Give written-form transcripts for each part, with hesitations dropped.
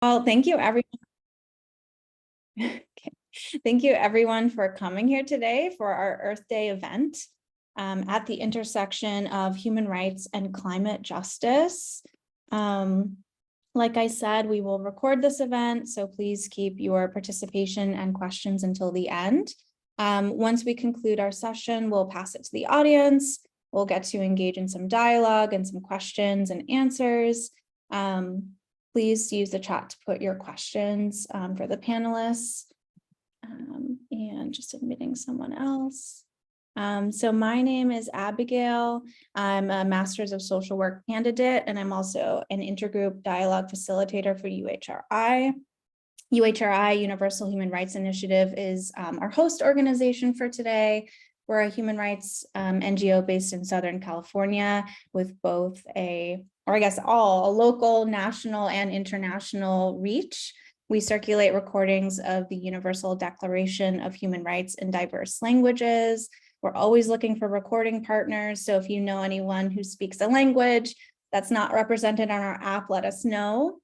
Well, thank you, everyone. Okay. Thank you, everyone, for coming here today for our Earth Day event at the intersection of human rights and climate justice. Like I said, we will record this event, so please keep your participation and questions until the end. Once we conclude our session, we'll pass it to the audience. We'll get to engage in some dialogue and some questions and answers. Please use the chat to put your questions for the panelists. And just admitting someone else. So my name is Abigail. I'm a Master's of Social Work candidate, and I'm also an intergroup dialogue facilitator for UHRI. UHRI, Universal Human Rights Initiative, is our host organization for today. We're a human rights NGO based in Southern California with both a local, national, and international reach. We circulate recordings of the Universal Declaration of Human Rights in diverse languages. We're always looking for recording partners. So if you know anyone who speaks a language that's not represented on our app, let us know.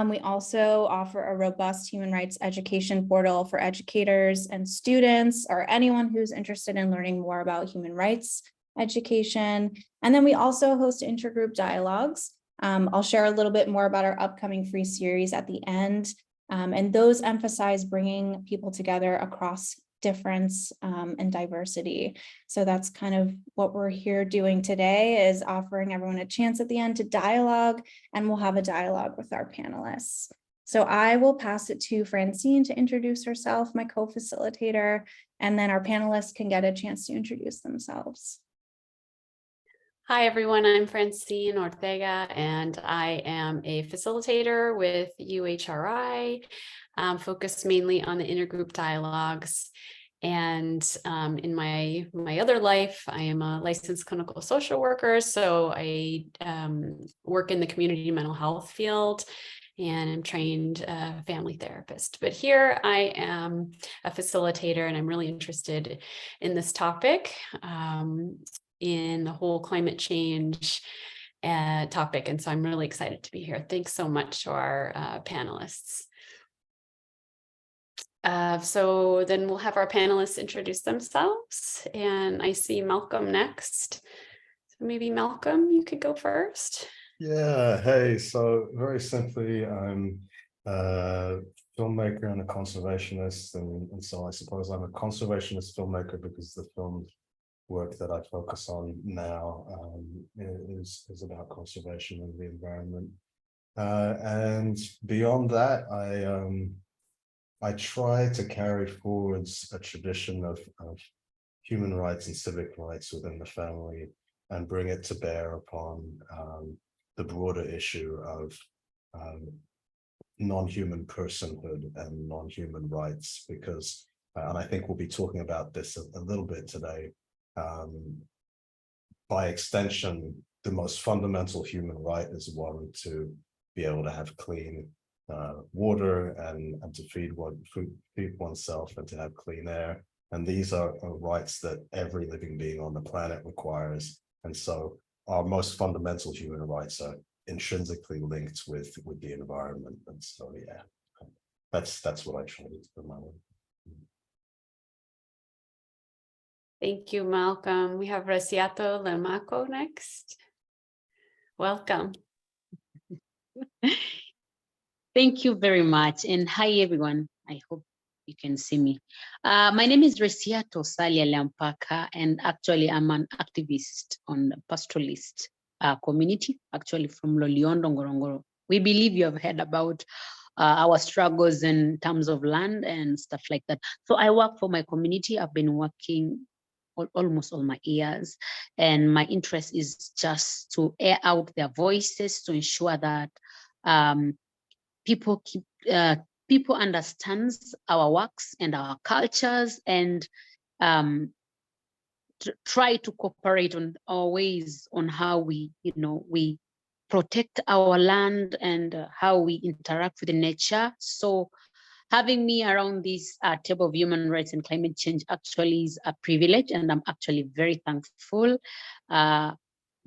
We also offer a robust human rights education portal for educators and students, or anyone who's interested in learning more about human rights education. And then we also host intergroup dialogues. I'll share a little bit more about our upcoming free series at the end. And those emphasize bringing people together across difference and diversity. So that's kind of what we're here doing today, is offering everyone a chance at the end to dialogue, and we'll have a dialogue with our panelists. So I will pass it to Francine to introduce herself, my co-facilitator, and then our panelists can get a chance to introduce themselves. Hi, everyone. I'm Francine Ortega, and I am a facilitator with UHRI, focused mainly on the intergroup dialogues. And in my other life, I am a licensed clinical social worker, so I work in the community mental health field, and I'm trained family therapist. But here I am a facilitator, and I'm really interested in this topic. In the whole climate change topic. And so I'm really excited to be here. Thanks so much to our panelists. So then we'll have our panelists introduce themselves. And I see Malcolm next. So maybe Malcolm, you could go first. Yeah, hey, so very simply, I'm a filmmaker and a conservationist. And so I suppose I'm a conservationist filmmaker because the film work that I focus on now is about conservation of the environment, and beyond that, I try to carry forwards a tradition of human rights and civic rights within the family and bring it to bear upon the broader issue of non-human personhood and non-human rights, because and I think we'll be talking about this a little bit today. By extension, the most fundamental human right is one to be able to have clean water and to feed oneself and to have clean air. And these are rights that every living being on the planet requires. And so our most fundamental human rights are intrinsically linked with the environment. And so, yeah, that's what I try to do for my life. Thank you, Malcolm. We have Resiato Lembaka next. Welcome. Thank you very much. And hi, everyone. I hope you can see me. My name is Resiato Salyan Lembaka, and actually I'm an activist on the pastoralist community, actually from Loliondo, Ngorongoro. We believe you have heard about our struggles in terms of land and stuff like that. So I work for my community. I've been working almost all my years, and my interest is just to air out their voices to ensure that people understands our works and our cultures, and try to cooperate on our ways on how we protect our land and how we interact with the nature. So having me around this table of human rights and climate change actually is a privilege, and I'm actually very thankful.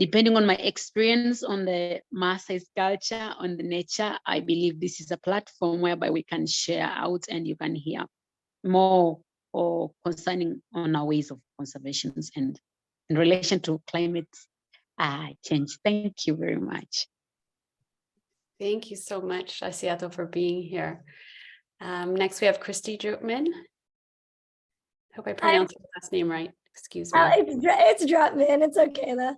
depending on my experience on the Maasai culture, on the nature, I believe this is a platform whereby we can share out and you can hear more or concerning on our ways of conservations and in relation to climate change. Thank you very much. Thank you so much, Resiato, for being here. Next, we have Kristy Drutman. Hope I pronounced your last name right. Excuse me. It's Drutman. It's okay though.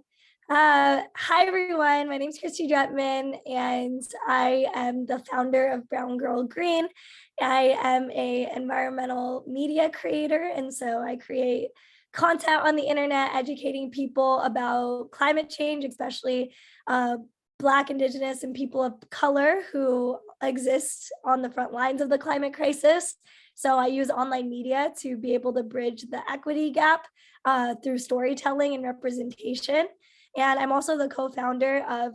Hi everyone. My name is Kristy Drutman, and I am the founder of Brown Girl Green. I am a environmental media creator, and so I create content on the internet educating people about climate change, especially Black, Indigenous, and people of color who exist on the front lines of the climate crisis. So I use online media to be able to bridge the equity gap through storytelling and representation. And I'm also the co-founder of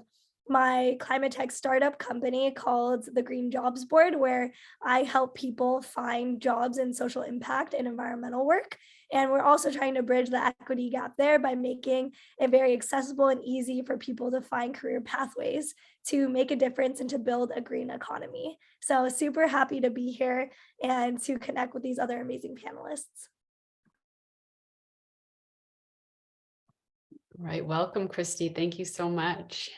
my climate tech startup company called the Green Jobs Board, where I help people find jobs in social impact and environmental work. And we're also trying to bridge the equity gap there by making it very accessible and easy for people to find career pathways to make a difference and to build a green economy. So super happy to be here and to connect with these other amazing panelists. Right. Welcome, Kristy. Thank you so much.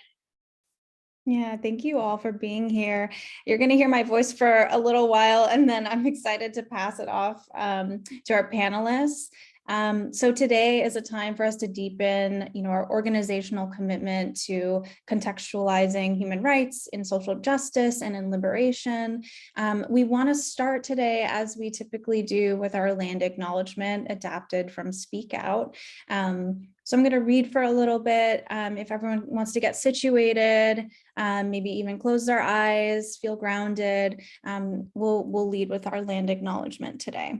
Yeah, thank you all for being here. You're going to hear my voice for a little while, and then I'm excited to pass it off to our panelists. So today is a time for us to deepen, our organizational commitment to contextualizing human rights in social justice and in liberation. We want to start today, as we typically do, with our land acknowledgement adapted from Speak Out. So I'm going to read for a little bit. If everyone wants to get situated, maybe even close their eyes, feel grounded, we'll lead with our land acknowledgement today.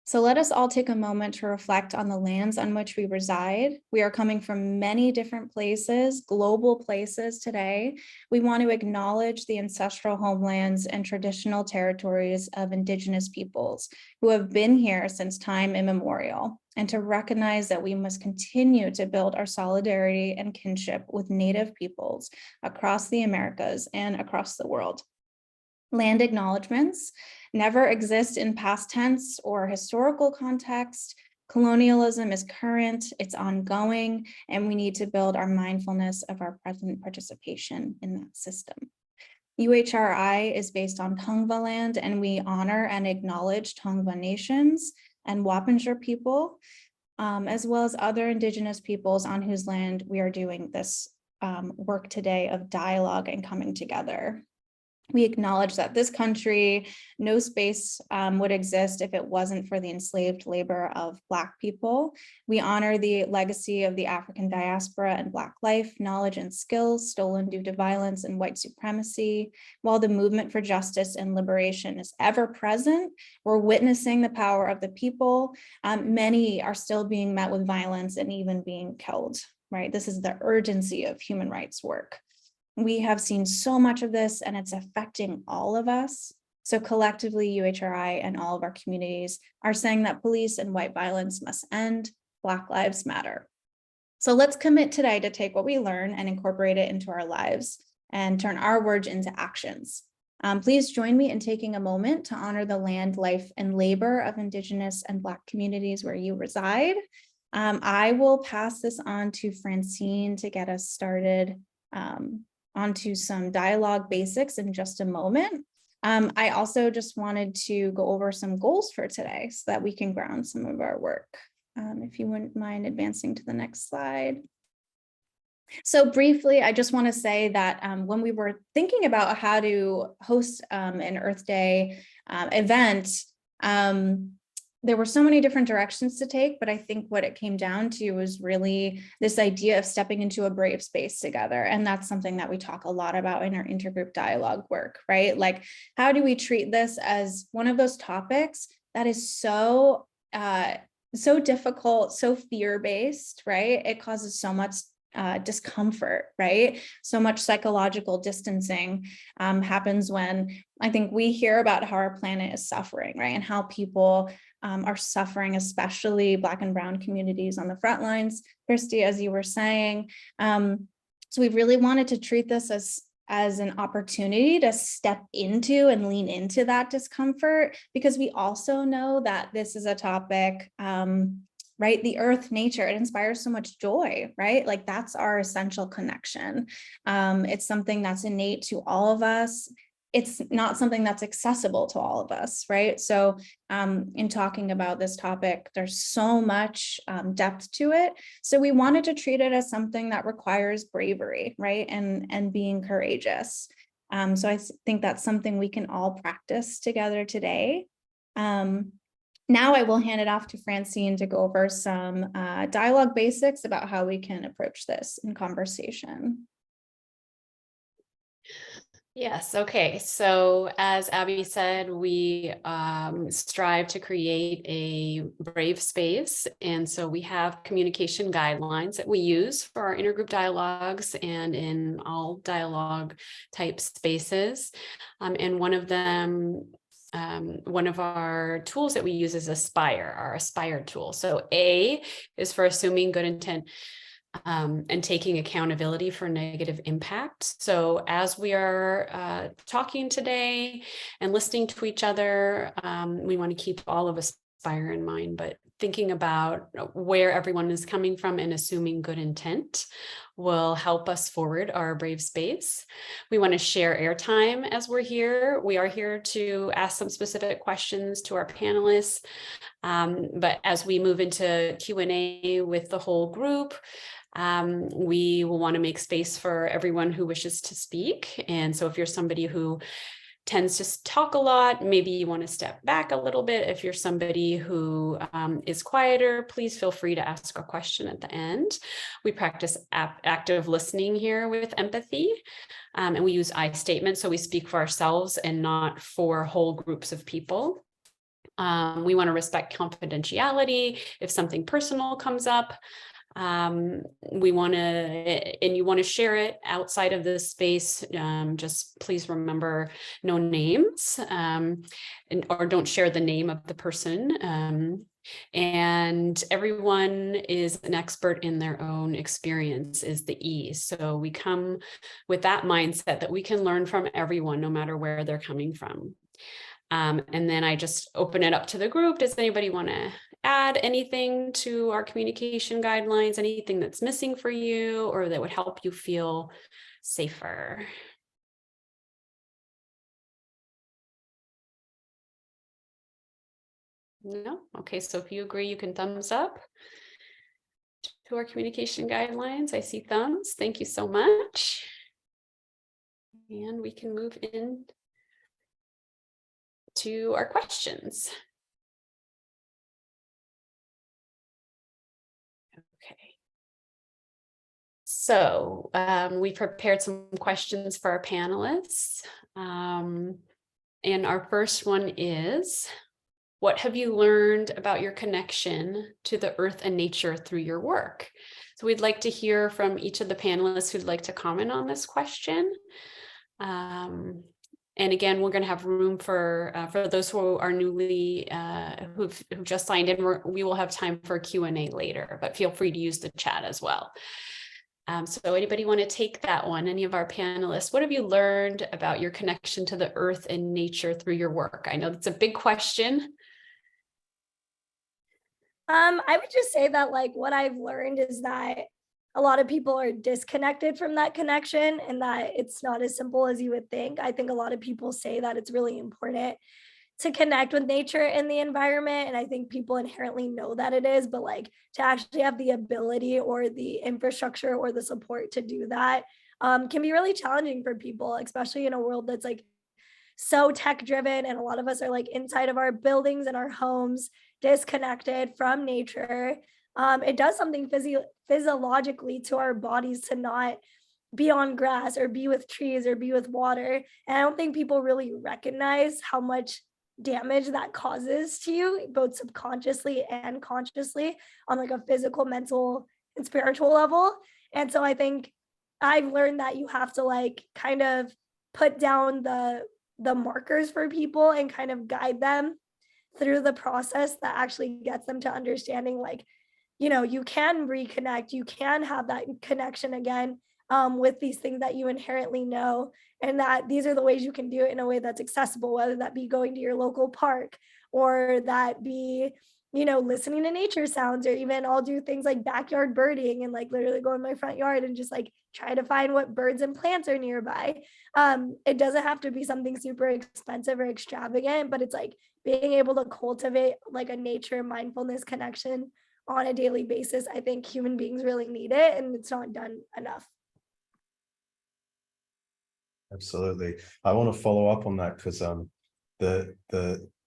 So let us all take a moment to reflect on the lands on which we reside. We are coming from many different places, global places today. We want to acknowledge the ancestral homelands and traditional territories of Indigenous peoples who have been here since time immemorial, and to recognize that we must continue to build our solidarity and kinship with Native peoples across the Americas and across the world. Land acknowledgements never exist in past tense or historical context. Colonialism is current, it's ongoing, and we need to build our mindfulness of our present participation in that system. UHRI is based on Tongva land, and we honor and acknowledge Tongva nations and Wappinger people, as well as other Indigenous peoples on whose land we are doing this work today of dialogue and coming together. We acknowledge that this country, no space would exist if it wasn't for the enslaved labor of Black people. We honor the legacy of the African diaspora and Black life, knowledge, and skills stolen due to violence and white supremacy. While the movement for justice and liberation is ever present, we're witnessing the power of the people. Many are still being met with violence and even being killed, right? This is the urgency of human rights work. We have seen so much of this, and it's affecting all of us. So collectively, UHRI and all of our communities are saying that police and white violence must end. Black lives matter. So let's commit today to take what we learn and incorporate it into our lives and turn our words into actions. Please join me in taking a moment to honor the land, life, and labor of Indigenous and Black communities where you reside. I will pass this on to Francine to get us started onto some dialogue basics in just a moment. I also just wanted to go over some goals for today so that we can ground some of our work. If you wouldn't mind advancing to the next slide. So briefly, I just want to say that when we were thinking about how to host an Earth Day event, there were so many different directions to take, but I think what it came down to was really this idea of stepping into a brave space together. And that's something that we talk a lot about in our intergroup dialogue work, right? Like, how do we treat this as one of those topics that is so difficult, so fear-based, right? It causes so much discomfort, right? So much psychological distancing happens when I think we hear about how our planet is suffering, right? And how people are suffering, especially Black and Brown communities on the front lines, Kristy, as you were saying. So we really wanted to treat this as an opportunity to step into and lean into that discomfort, because we also know that this is a topic, right? The earth, nature, it inspires so much joy, right? Like that's our essential connection. It's something that's innate to all of us. It's not something that's accessible to all of us, right? So in talking about this topic, there's so much depth to it. So we wanted to treat it as something that requires bravery, right? And being courageous. So I think that's something we can all practice together today. Now I will hand it off to Francine to go over some dialogue basics about how we can approach this in conversation. Yes, okay. So as Abby said, we strive to create a brave space. And so we have communication guidelines that we use for our intergroup dialogues and in all dialogue type spaces. And one of them, one of our tools that we use is Aspire, our Aspire tool. So A is for assuming good intent. And taking accountability for negative impact. So as we are talking today and listening to each other, we want to keep all of Aspire in mind, but thinking about where everyone is coming from and assuming good intent will help us forward our brave space. We want to share airtime as we're here. We are here to ask some specific questions to our panelists, but as we move into Q&A with the whole group, we will want to make space for everyone who wishes to speak. And so if you're somebody who tends to talk a lot, maybe you want to step back a little bit. If you're somebody who is quieter, please feel free to ask a question at the end. We practice active listening here with empathy, and we use I statements. So we speak for ourselves and not for whole groups of people. We want to respect confidentiality. If something personal comes up, we want to, and you want to share it outside of this space, just please remember no names, or don't share the name of the person. And everyone is an expert in their own experience is the E. So we come with that mindset that we can learn from everyone, no matter where they're coming from. And then I just open it up to the group. Does anybody want to add anything to our communication guidelines, anything that's missing for you or that would help you feel safer? No? Okay, so if you agree, you can thumbs up to our communication guidelines. I see thumbs. Thank you so much. And we can move in to our questions. Okay. So we prepared some questions for our panelists. And our first one is, what have you learned about your connection to the earth and nature through your work? So we'd like to hear from each of the panelists who'd like to comment on this question. And again, we're going to have room for those who are newly, who've just signed in. We will have time for Q&A later, but feel free to use the chat as well. So anybody want to take that one? Any of our panelists, what have you learned about your connection to the earth and nature through your work? I know that's a big question. I would just say that like what I've learned is that a lot of people are disconnected from that connection and that it's not as simple as you would think. I think a lot of people say that it's really important to connect with nature and the environment. And I think people inherently know that it is, but like to actually have the ability or the infrastructure or the support to do that can be really challenging for people, especially in a world that's like so tech driven. And a lot of us are like inside of our buildings and our homes, disconnected from nature. It does something physiologically to our bodies to not be on grass or be with trees or be with water. And I don't think people really recognize how much damage that causes to you, both subconsciously and consciously on like a physical, mental, and spiritual level. And so I think I've learned that you have to like kind of put down the markers for people and kind of guide them through the process that actually gets them to understanding, like, you can reconnect, you can have that connection again with these things that you inherently know, and that these are the ways you can do it in a way that's accessible, whether that be going to your local park, or that be, listening to nature sounds, or even I'll do things like backyard birding and like literally go in my front yard and just like try to find what birds and plants are nearby. It doesn't have to be something super expensive or extravagant, but it's like being able to cultivate like a nature mindfulness connection on a daily basis. I think human beings really need it, and it's not done enough. Absolutely. I want to follow up on that because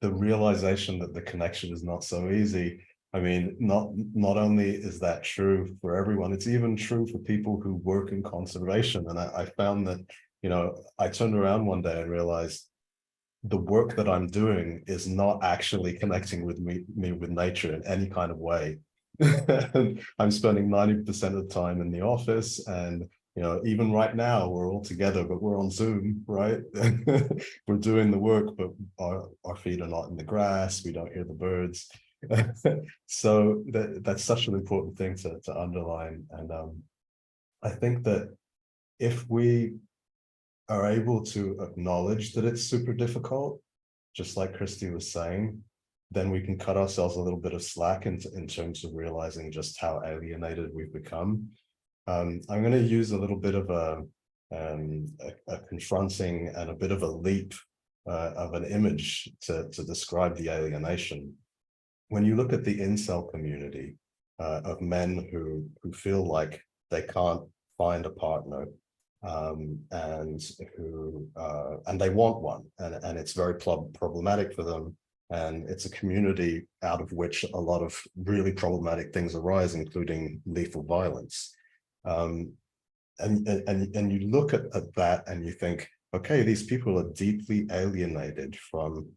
the realization that the connection is not so easy. I mean, not only is that true for everyone, it's even true for people who work in conservation. And I found that, I turned around one day and realized the work that I'm doing is not actually connecting with me with nature in any kind of way. I'm spending 90% of the time in the office, and even right now we're all together, but we're on Zoom, right? We're doing the work, but our feet are not in the grass. We don't hear the birds. So that's such an important thing to underline. And I think that if we are able to acknowledge that it's super difficult, just like Kristy was saying, then we can cut ourselves a little bit of slack in terms of realizing just how alienated we've become. I'm going to use a little bit of a confronting and a bit of a leap of an image to describe the alienation. When you look at the incel community of men who feel like they can't find a partner, and they want one, and it's very problematic for them, and it's a community out of which a lot of really problematic things arise, including lethal violence. And you look at that and you think, okay, these people are deeply alienated from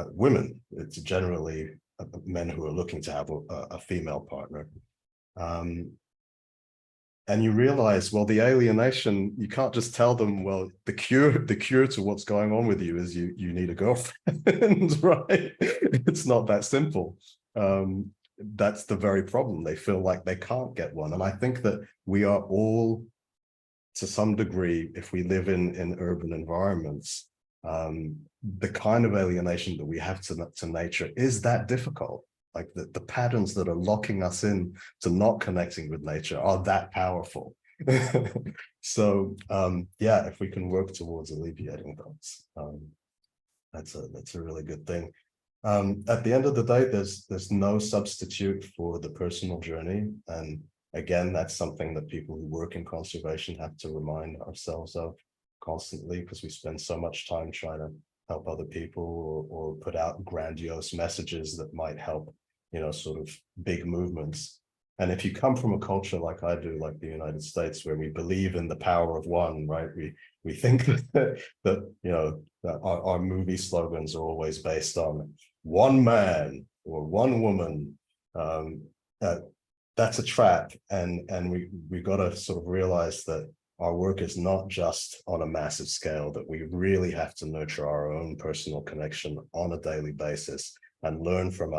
women. It's generally men who are looking to have a female partner. And you realize, well, the alienation, you can't just tell them, well, the cure to what's going on with you is you need a girlfriend, right? It's not that simple. That's the very problem. They feel like they can't get one. And I think that we are all, to some degree, if we live in urban environments, the kind of alienation that we have to nature is that difficult. Like the patterns that are locking us in to not connecting with nature are that powerful. So yeah, if we can work towards alleviating those, that's a really good thing. At the end of the day, there's no substitute for the personal journey. And again, that's something that people who work in conservation have to remind ourselves of constantly, because we spend so much time trying to help other people or put out grandiose messages that might help, sort of big movements. And if you come from a culture like I do, like the United States, where we believe in the power of one, right? We think that our movie slogans are always based on one man or one woman. That's a trap, and we got to sort of realize that our work is not just on a massive scale, that we really have to nurture our own personal connection on a daily basis and learn from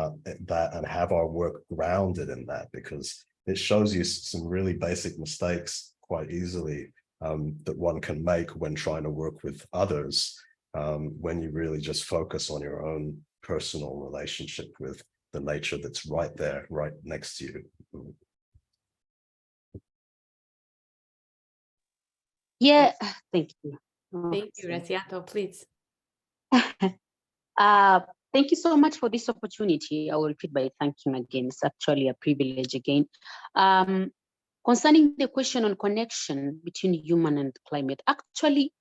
that and have our work grounded in that, because it shows you some really basic mistakes quite easily that one can make when trying to work with others, when you really just focus on your own personal relationship with the nature that's right there, right next to you. Yeah, thank you. Thank you, Resiato, please. Thank you so much for this opportunity. I will repeat by thanking again. It's actually a privilege again. Concerning the question on connection between human and climate, actually,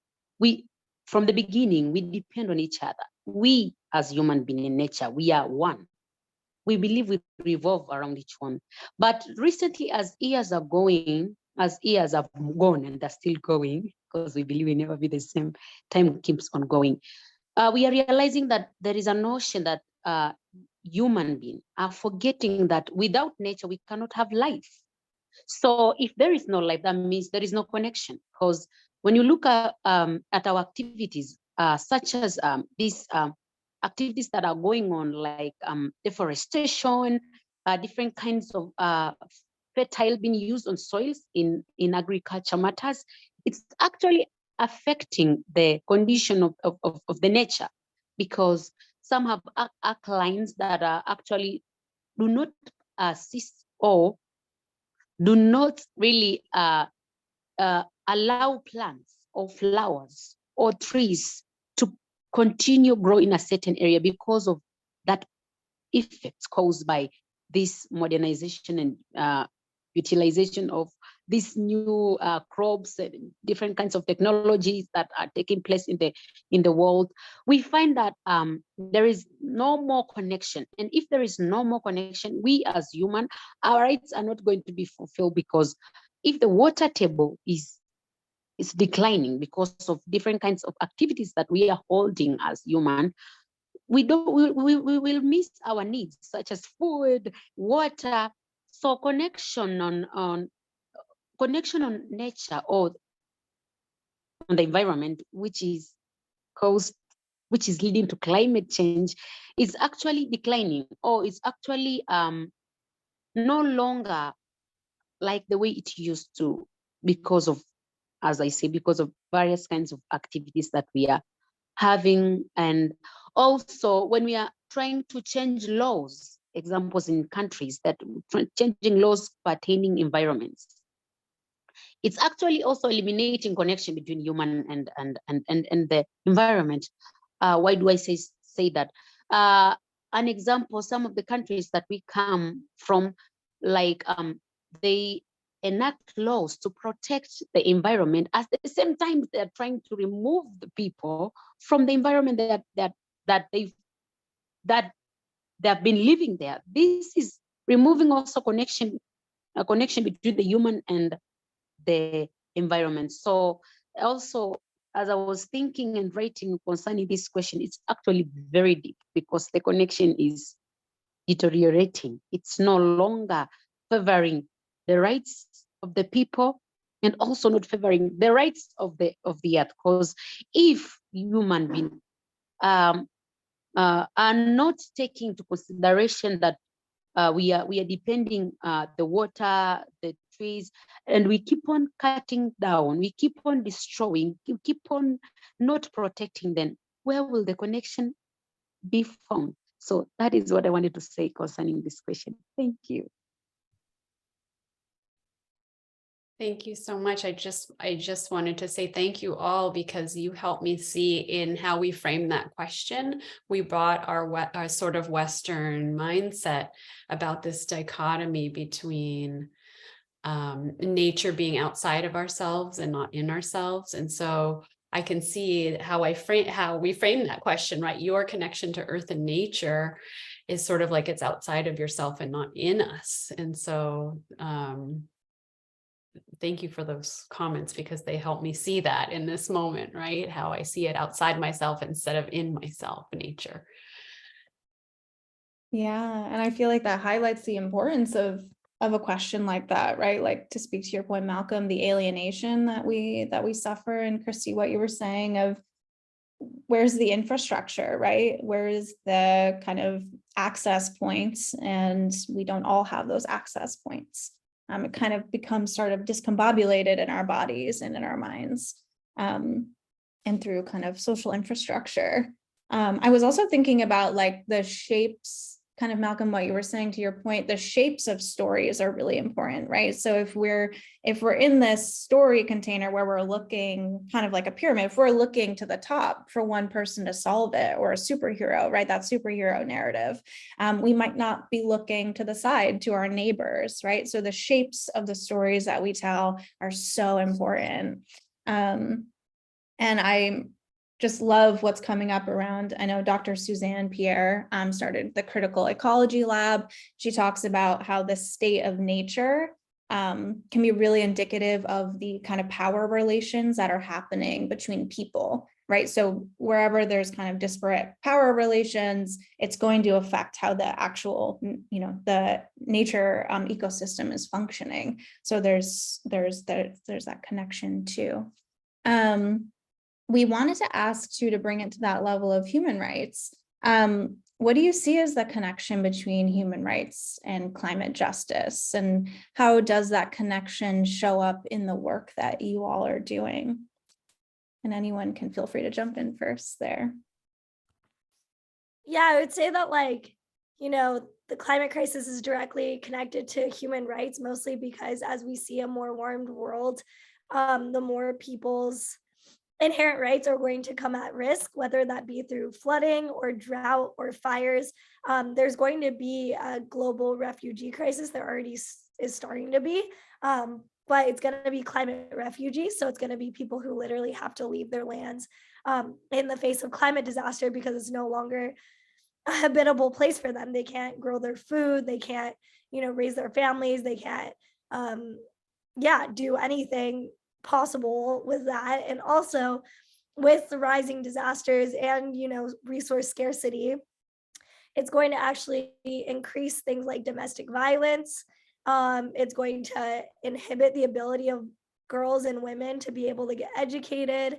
from the beginning, we depend on each other. We, as human beings in nature, we are one. We believe we revolve around each one. But recently, as years have gone and they're still going, because we believe we never be the same, time keeps on going. We are realizing that there is a notion that human beings are forgetting that without nature, we cannot have life. So if there is no life, that means there is no connection. Because when you look at our activities, such as this activities that are going on, like deforestation, different kinds of fertile being used on soils in agriculture matters, it's actually affecting the condition of the nature, because some have alkalines that are actually do not assist or do not really allow plants or flowers or trees to continue grow in a certain area because of that effects caused by this modernization and utilization of these new crops and different kinds of technologies that are taking place in the world. We find that there is no more connection, and if there is no more connection, we as human, our rights are not going to be fulfilled, because if the water table is declining because of different kinds of activities that we are holding as human, we will miss our needs such as food, water. So connection on nature or on the environment, which is leading to climate change, is actually declining, or is actually no longer like the way it used to, because of, as I say, because of various kinds of activities that we are having. And also when we are trying to change laws, examples in countries that changing laws pertaining environments, it's actually also eliminating connection between human and the environment. Why do I say that? An example, some of the countries that we come from, like they enact laws to protect the environment, at the same time they're trying to remove the people from the environment that they've been living there. This is removing also a connection between the human and the environment. So also, as I was thinking and writing concerning this question, it's actually very deep, because the connection is deteriorating. It's no longer favoring the rights of the people, and also not favoring the rights of the earth. Because if human beings are not taking into consideration that we are depending the water, the trees, and we keep on cutting down, we keep on destroying, we keep on not protecting them, where will the connection be found? So that is what I wanted to say concerning this question. Thank you. Thank you so much. I just wanted to say thank you all, because you helped me see in how we frame that question. We brought our sort of Western mindset about this dichotomy between nature being outside of ourselves and not in ourselves. And so I can see how we frame that question, right? Your connection to earth and nature is sort of like it's outside of yourself and not in us. And so thank you for those comments, because they help me see that in this moment, right? How I see it outside myself instead of in myself, nature. Yeah, and I feel like that highlights the importance of a question like that, right? Like, to speak to your point, Malcolm, the alienation that we suffer, and Kristy, what you were saying of where's the infrastructure, right? Where is the kind of access points? And we don't all have those access points. It kind of becomes sort of discombobulated in our bodies and in our minds, and through kind of social infrastructure. I was also thinking about like the shapes, kind of Malcolm, what you were saying to your point, the shapes of stories are really important, right? So if we're in this story container where we're looking kind of like a pyramid, if we're looking to the top for one person to solve it, or a superhero, right? That superhero narrative, we might not be looking to the side to our neighbors, right? So the shapes of the stories that we tell are so important. And I just love what's coming up around. I know Dr. Suzanne Pierre started the Critical Ecology Lab. She talks about how the state of nature can be really indicative of the kind of power relations that are happening between people, right? So wherever there's kind of disparate power relations, it's going to affect how the actual, the nature ecosystem is functioning. So there's that connection too. We wanted to ask too, to bring it to that level of human rights. What do you see as the connection between human rights and climate justice? And how does that connection show up in the work that you all are doing? And anyone can feel free to jump in first there. Yeah, I would say that, like, the climate crisis is directly connected to human rights, mostly because as we see a more warmed world, the more people's inherent rights are going to come at risk, whether that be through flooding or drought or fires. There's going to be a global refugee crisis. There already is starting to be, but it's going to be climate refugees. So it's going to be people who literally have to leave their lands in the face of climate disaster because it's no longer a habitable place for them. They can't grow their food. They can't, raise their families. They can't, do anything possible with that. And also with the rising disasters and, resource scarcity, it's going to actually increase things like domestic violence. It's going to inhibit the ability of girls and women to be able to get educated.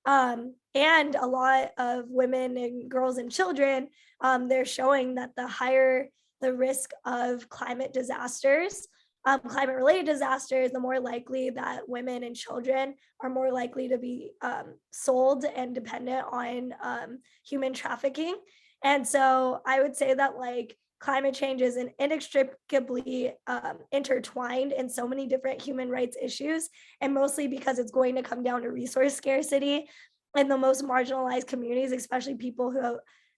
And a lot of women and girls and children, they're showing that the higher the risk of climate disasters, climate-related disasters, the more likely that women and children are more likely to be sold and dependent on human trafficking. And so I would say that, like, climate change is inextricably intertwined in so many different human rights issues, and mostly because it's going to come down to resource scarcity in the most marginalized communities, especially people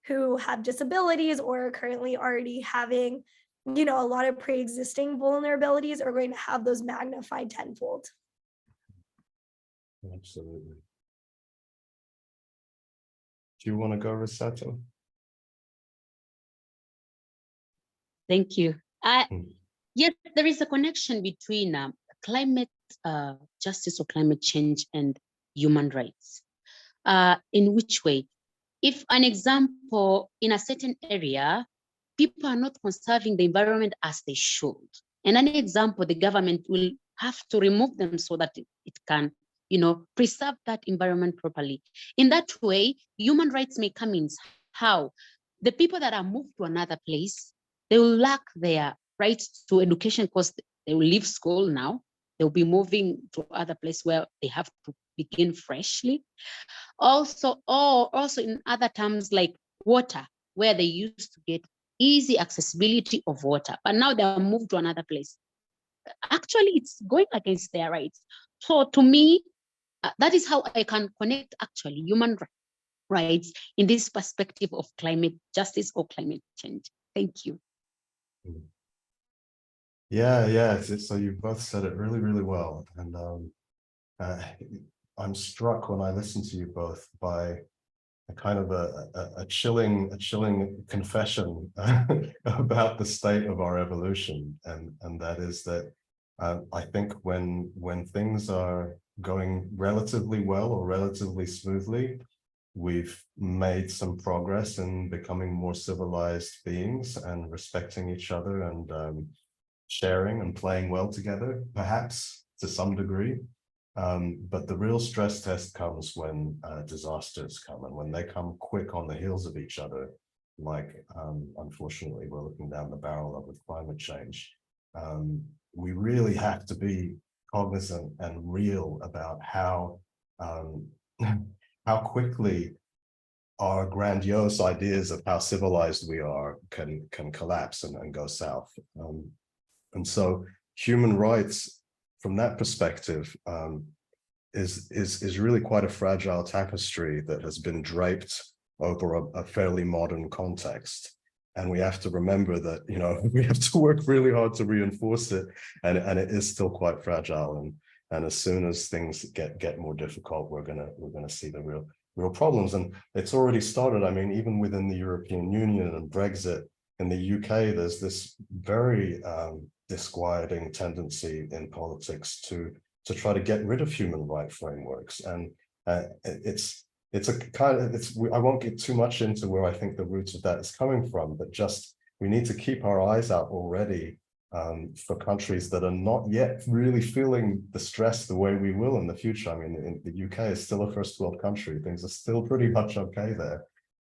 who have disabilities or are currently already having, a lot of pre-existing vulnerabilities, are going to have those magnified tenfold. Absolutely. Do you want to go, Resiato? Thank you. Yes, there is a connection between climate justice or climate change and human rights. In which way? If an example, in a certain area, people are not conserving the environment as they should, and an example, the government will have to remove them so that it can, preserve that environment properly. In that way, human rights may come in. How? The people that are moved to another place, they will lack their rights to education because they will leave school now. They'll be moving to other place where they have to begin freshly. Also in other terms like water, where they used to get easy accessibility of water, but now they are moved to another place. Actually, it's going against their rights. So to me, that is how I can connect actually human rights in this perspective of climate justice or climate change. Thank you. Yeah. So you both said it really, really well. And I'm struck when I listen to you both by a kind of a chilling confession about the state of our evolution. And that is that I think when things are going relatively well or relatively smoothly, we've made some progress in becoming more civilized beings and respecting each other and sharing and playing well together, perhaps to some degree. But the real stress test comes when disasters come, and when they come quick on the heels of each other, like unfortunately we're looking down the barrel of with climate change. We really have to be cognizant and real about how quickly our grandiose ideas of how civilized we are can collapse and go south. And so human rights, from that perspective, is really quite a fragile tapestry that has been draped over a fairly modern context. And we have to remember that, we have to work really hard to reinforce it, and it is still quite fragile. And as soon as things get more difficult, we're gonna see the real problems. And it's already started. I mean, even within the European Union and Brexit in the UK, there's this very disquieting tendency in politics to try to get rid of human rights frameworks. And it's a kind of, I won't get too much into where I think the roots of that is coming from, but just we need to keep our eyes out already for countries that are not yet really feeling the stress the way we will in the future. I mean, the UK is still a first world country. Things are still pretty much okay there.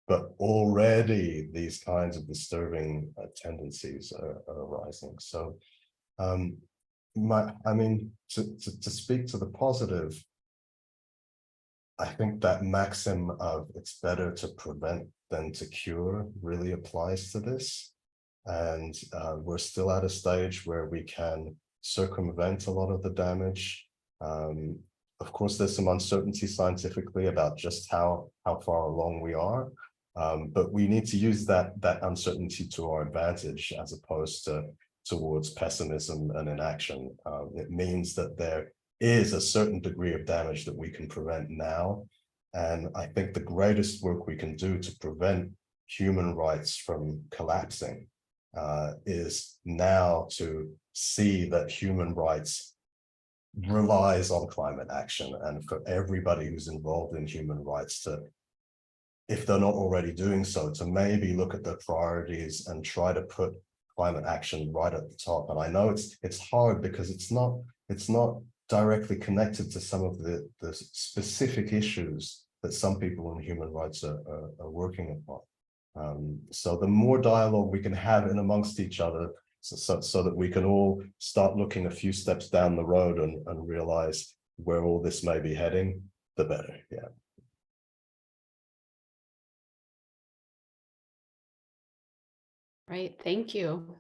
but already these kinds of disturbing tendencies are arising. So, to speak to the positive, I think that maxim of it's better to prevent than to cure really applies to this. And we're still at a stage where we can circumvent a lot of the damage. Of course, there's some uncertainty scientifically about just how far along we are, but we need to use that uncertainty to our advantage as opposed to towards pessimism and inaction. It means that there is a certain degree of damage that we can prevent now. And I think the greatest work we can do to prevent human rights from collapsing is now to see that human rights relies on climate action, and for everybody who's involved in human rights to, if they're not already doing so, to maybe look at their priorities and try to put climate action right at the top. And I know it's hard because it's not directly connected to some of the specific issues that some people in human rights are working upon. So the more dialogue we can have in amongst each other, so that we can all start looking a few steps down the road and realize where all this may be heading, the better. Yeah. Right. Thank you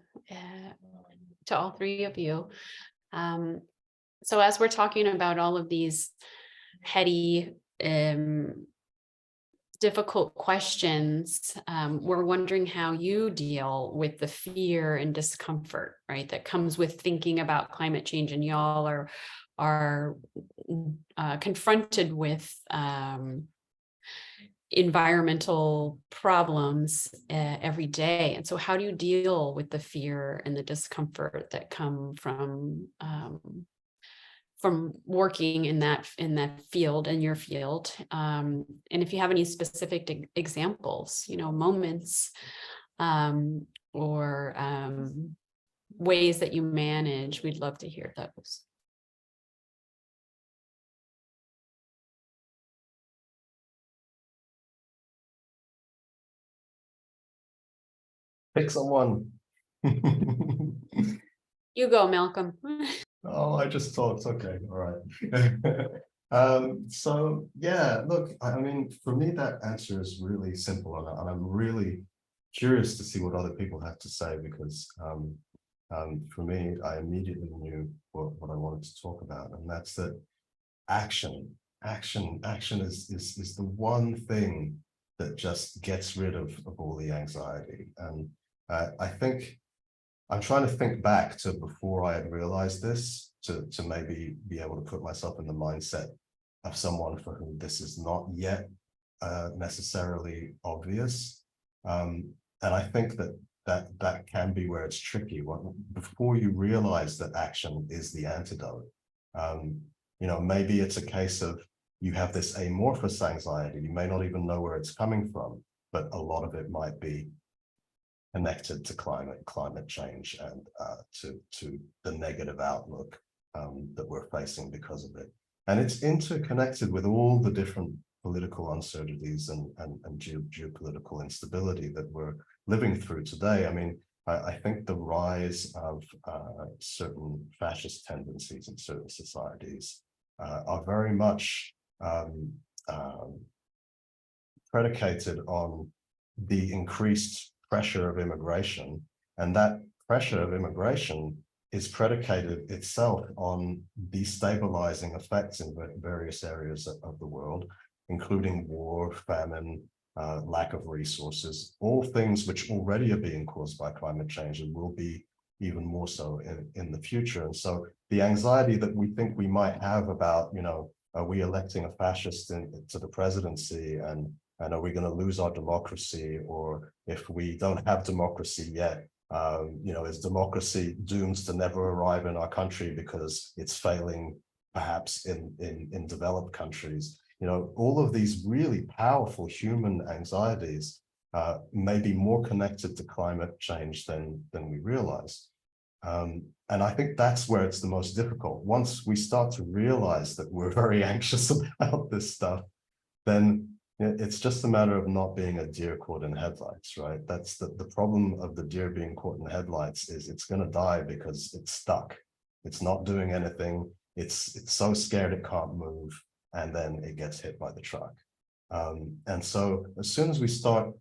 to all three of you. So as we're talking about all of these heady, difficult questions, we're wondering how you deal with the fear and discomfort, right, that comes with thinking about climate change, and y'all are confronted with environmental problems every day. And so how do you deal with the fear and the discomfort that come from working in that field, in your field? And if you have any specific examples, moments or ways that you manage, we'd love to hear those. Pick someone. You go, Malcolm. Oh, I just talked. Okay, all right. So yeah, look, I mean, for me, that answer is really simple, and I'm really curious to see what other people have to say, because for me, I immediately knew what I wanted to talk about, and that's that action is the one thing that just gets rid of all the anxiety. And I think I'm trying to think back to before I had realized this, to maybe be able to put myself in the mindset of someone for whom this is not yet necessarily obvious. And I think that can be where it's tricky. Before you realize that action is the antidote, maybe it's a case of you have this amorphous anxiety. You may not even know where it's coming from, but a lot of it might be connected to climate change and to the negative outlook that we're facing because of it. And it's interconnected with all the different political uncertainties and geopolitical instability that we're living through today. I mean, I think the rise of certain fascist tendencies in certain societies are very much predicated on the increased pressure of immigration, and that pressure of immigration is predicated itself on destabilizing effects in various areas of the world, including war, famine, lack of resources, all things which already are being caused by climate change and will be even more so in the future. And so the anxiety that we think we might have about, are we electing a fascist to the presidency, and are we going to lose our democracy? Or if we don't have democracy yet, is democracy doomed to never arrive in our country because it's failing perhaps in developed countries? All of these really powerful human anxieties may be more connected to climate change than we realize. And I think that's where it's the most difficult. Once we start to realize that we're very anxious about this stuff, then It's just a matter of not being a deer caught in headlights, right? That's the problem of the deer being caught in headlights is it's going to die because it's stuck. It's not doing anything. It's so scared it can't move, and then it gets hit by the truck. And so as soon as we start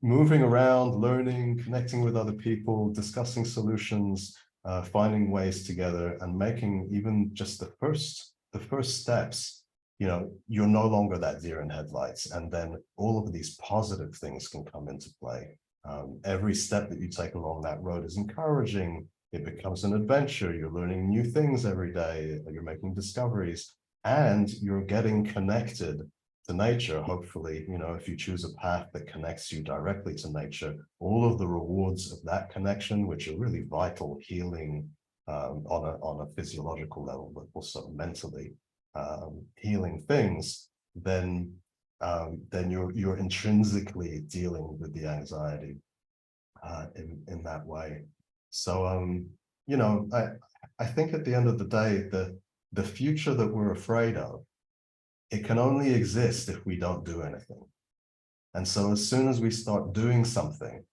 moving around, learning, connecting with other people, discussing solutions, finding ways together, and making even just the first steps, you know, you're no longer that deer in headlights, and then all of these positive things can come into play. Every step that you take along that road is encouraging. It becomes an adventure. You're learning new things every day. You're making discoveries, and you're getting connected to nature. Hopefully, you know, if you choose a path that connects you directly to nature, all of the rewards of that connection, which are really vital, healing on a physiological level, but also mentally healing things, then you're intrinsically dealing with the anxiety in that way. So you know, I think at the end of the day, the future that we're afraid of, it can only exist if we don't do anything. And so as soon as we start doing something,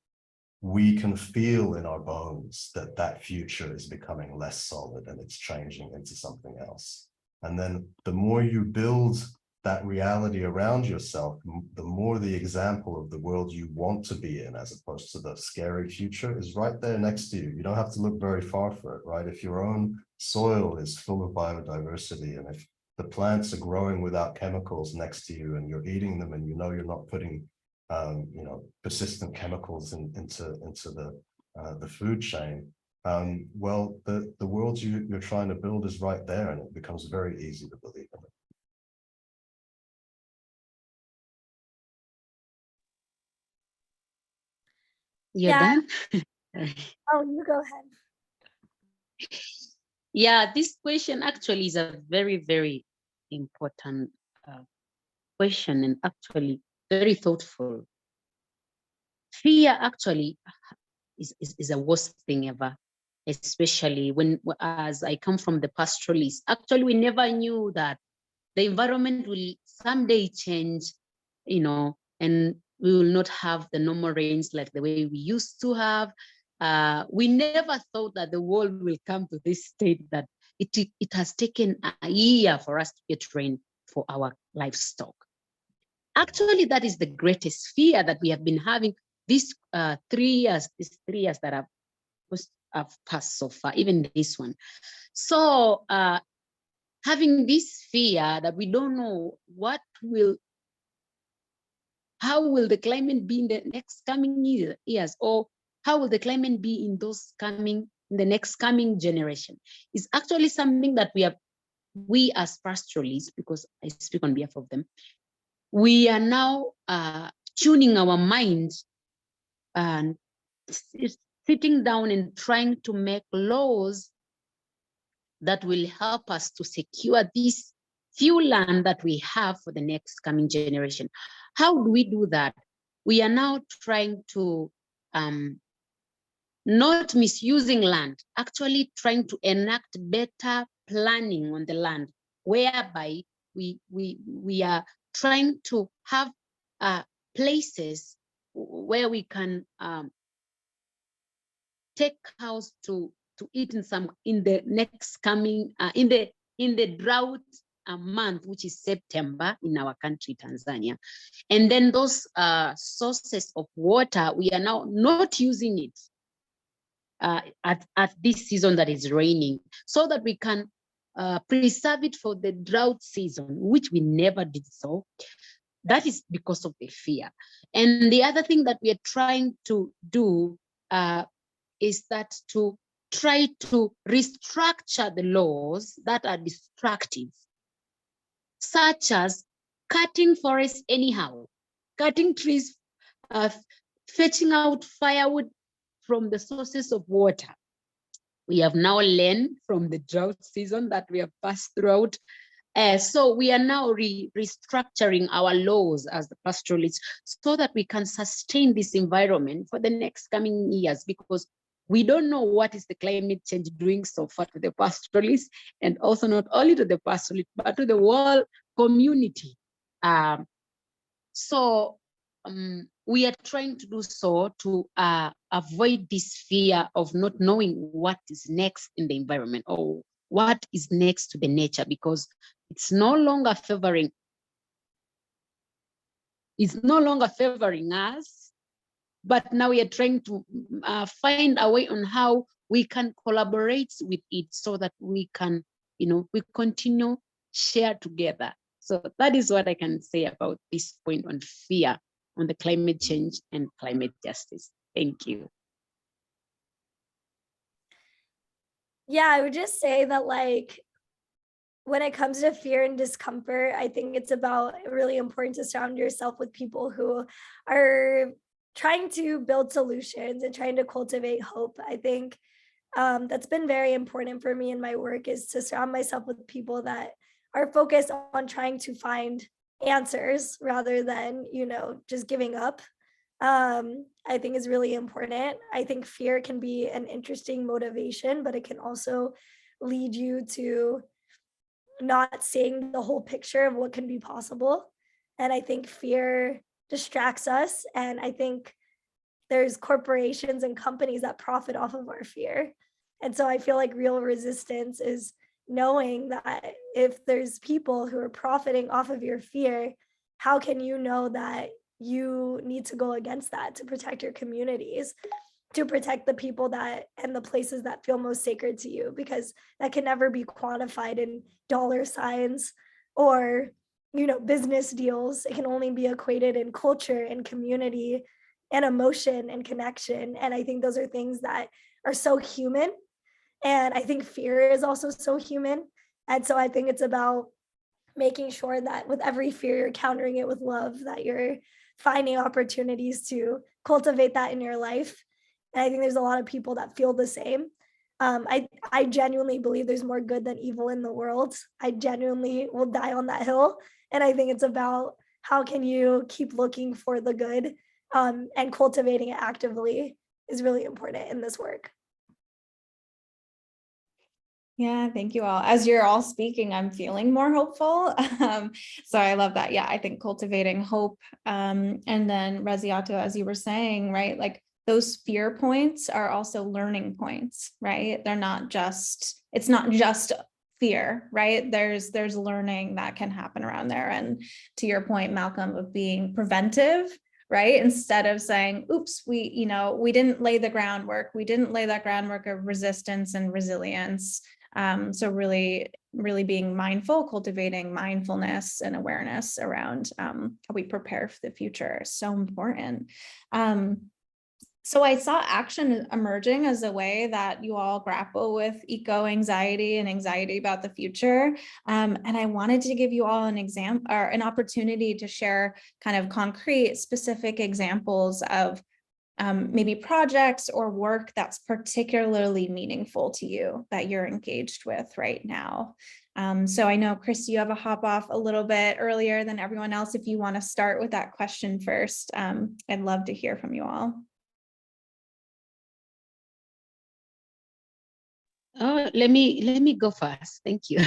we can feel in our bones that that future is becoming less solid and it's changing into something else. And then the more you build that reality around yourself, the more the example of the world you want to be in, as opposed to the scary future, is right there next to you. You don't have to look very far for it, right? If your own soil is full of biodiversity, and if the plants are growing without chemicals next to you, and you're eating them, and you know you're not putting you know, persistent chemicals into the food chain, well, the world you're trying to build is right there, and it becomes very easy to believe in it. You're Yeah. done? Oh, you go ahead. Yeah, this question actually is a very, very important question, and actually very thoughtful. Fear actually is a worst thing ever, especially when, as I come from the pastoralist, actually we never knew that the environment will someday change, you know, and we will not have the normal rains like the way we used to have. We never thought that the world will come to this state that it has taken a year for us to get rain for our livestock. Actually, that is the greatest fear that we have been having these 3 years, that have passed so far, even this one. So having this fear that we don't know how will the climate be in the next coming years, or how will the climate be in the next coming generation, is actually something that we as pastoralists, because I speak on behalf of them, we are now tuning our minds and sitting down and trying to make laws that will help us to secure this few land that we have for the next coming generation. How do we do that? We are now trying to not misusing land, actually trying to enact better planning on the land, whereby we are trying to have places where we can take cows to eat in the next coming in the drought month, which is September in our country, Tanzania. And then those sources of water, we are now not using it at this season that is raining, so that we can preserve it for the drought season, which we never did so. That is because of the fear. And the other thing that we are trying to do is that to try to restructure the laws that are destructive, such as cutting forests anyhow, cutting trees, fetching out firewood from the sources of water. We have now learned from the drought season that we have passed throughout. So we are now restructuring our laws as the pastoralists, so that we can sustain this environment for the next coming years, because we don't know what is the climate change doing so far to the pastoralists, and also not only to the pastoralists, but to the whole community. So we are trying to do so to avoid this fear of not knowing what is next in the environment or what is next to the nature, because it's no longer favoring us, but now we are trying to find a way on how we can collaborate with it so that we can, we continue share together. So that is what I can say about this point on fear, on the climate change and climate justice. Thank you. Yeah, I would just say that, like, when it comes to fear and discomfort, I think it's really important to surround yourself with people who are trying to build solutions and trying to cultivate hope. I think that's been very important for me in my work, is to surround myself with people that are focused on trying to find answers rather than, just giving up. I think is really important. I think fear can be an interesting motivation, but it can also lead you to not seeing the whole picture of what can be possible. And I think fear distracts us. And I think there's corporations and companies that profit off of our fear. And so I feel like real resistance is knowing that if there's people who are profiting off of your fear, how can you know that you need to go against that to protect your communities, to protect the people and the places that feel most sacred to you, because that can never be quantified in dollar signs or, business deals. It can only be equated in culture and community and emotion and connection. And I think those are things that are so human. And I think fear is also so human. And so I think it's about making sure that with every fear, you're countering it with love, that you're finding opportunities to cultivate that in your life. And I think there's a lot of people that feel the same. I genuinely believe there's more good than evil in the world. I genuinely will die on that hill. And I think it's about how can you keep looking for the good, and cultivating it actively is really important in this work. Yeah, thank you all. As you're all speaking, I'm feeling more hopeful. So I love that. Yeah, I think cultivating hope. And then Resiato, as you were saying, right, like those fear points are also learning points, right? It's not just fear, right? There's learning that can happen around there. And to your point, Malcolm, of being preventive, right? Instead of saying, oops, we didn't lay the groundwork. We didn't lay that groundwork of resistance and resilience. So really, really being mindful, cultivating mindfulness and awareness around how we prepare for the future is so important. So I saw action emerging as a way that you all grapple with eco-anxiety and anxiety about the future. And I wanted to give you all an example or an opportunity to share kind of concrete, specific examples of maybe projects or work that's particularly meaningful to you that you're engaged with right now. So I know, Kristy, you have a hop off a little bit earlier than everyone else. If you want to start with that question first, I'd love to hear from you all. Oh, let me go first. Thank you.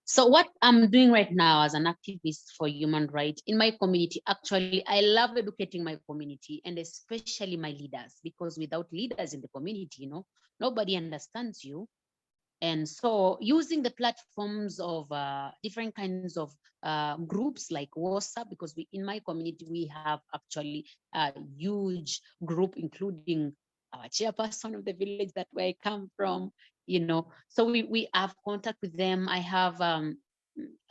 So what I'm doing right now as an activist for human rights in my community, actually, I love educating my community and especially my leaders, because without leaders in the community, nobody understands you. And so using the platforms of different kinds of groups like WhatsApp, because in my community, we have actually a huge group, including our chairperson of the village that where I come from, so we have contact with them. I have,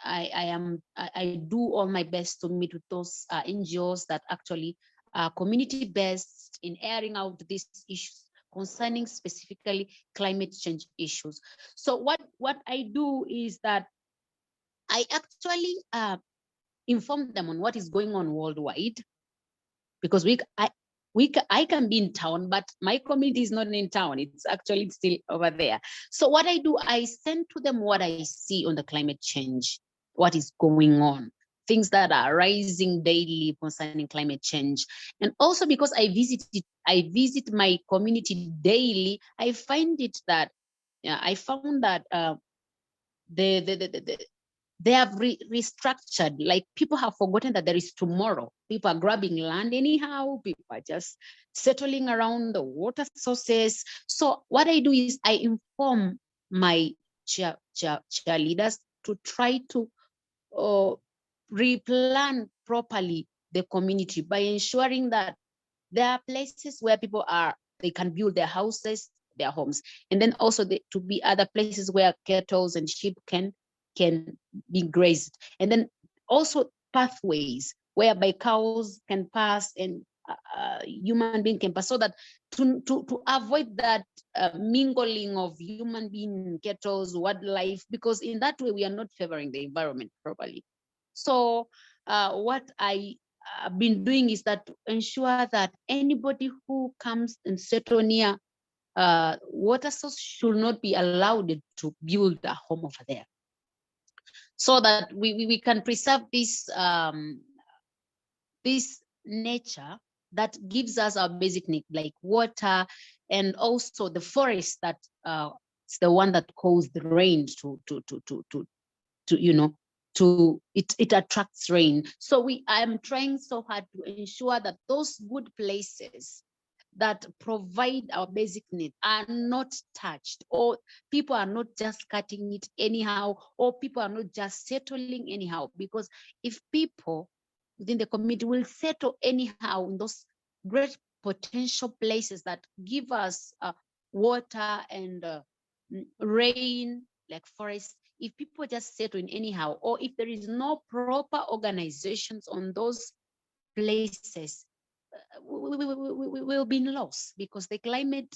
I do all my best to meet with those NGOs that actually are community-based in airing out these issues concerning specifically climate change issues. So what I do is that I actually inform them on what is going on worldwide, because I can be in town, but my community is not in town. It's actually still over there. So what I do, I send to them what I see on the climate change, what is going on, things that are rising daily concerning climate change. And also because I visit my community daily, I found that they have restructured, like people have forgotten that there is tomorrow. People are grabbing land anyhow. People are just settling around the water sources. So what I do is I inform my cheerleaders to try to replan properly the community by ensuring that there are places where people are, they can build their houses, their homes, and then also to be other places where cattle and sheep can be grazed, and then also pathways whereby cows can pass and human being can pass, so that to avoid that mingling of human being, cattle, wildlife, because in that way we are not favoring the environment properly. So what I been doing is that to ensure that anybody who comes and settle near water source should not be allowed to build a home over there, so that we can preserve this nature that gives us our basic need, like water, and also the forest that it's the one that calls the rain it attracts rain. So I'm trying so hard to ensure that those good places that provide our basic needs are not touched, or people are not just cutting it anyhow, or people are not just settling anyhow. Because if people within the community will settle anyhow in those great potential places that give us water and rain, like forests, if people just settle in anyhow, or if there is no proper organizations on those places, we will be lost, because the climate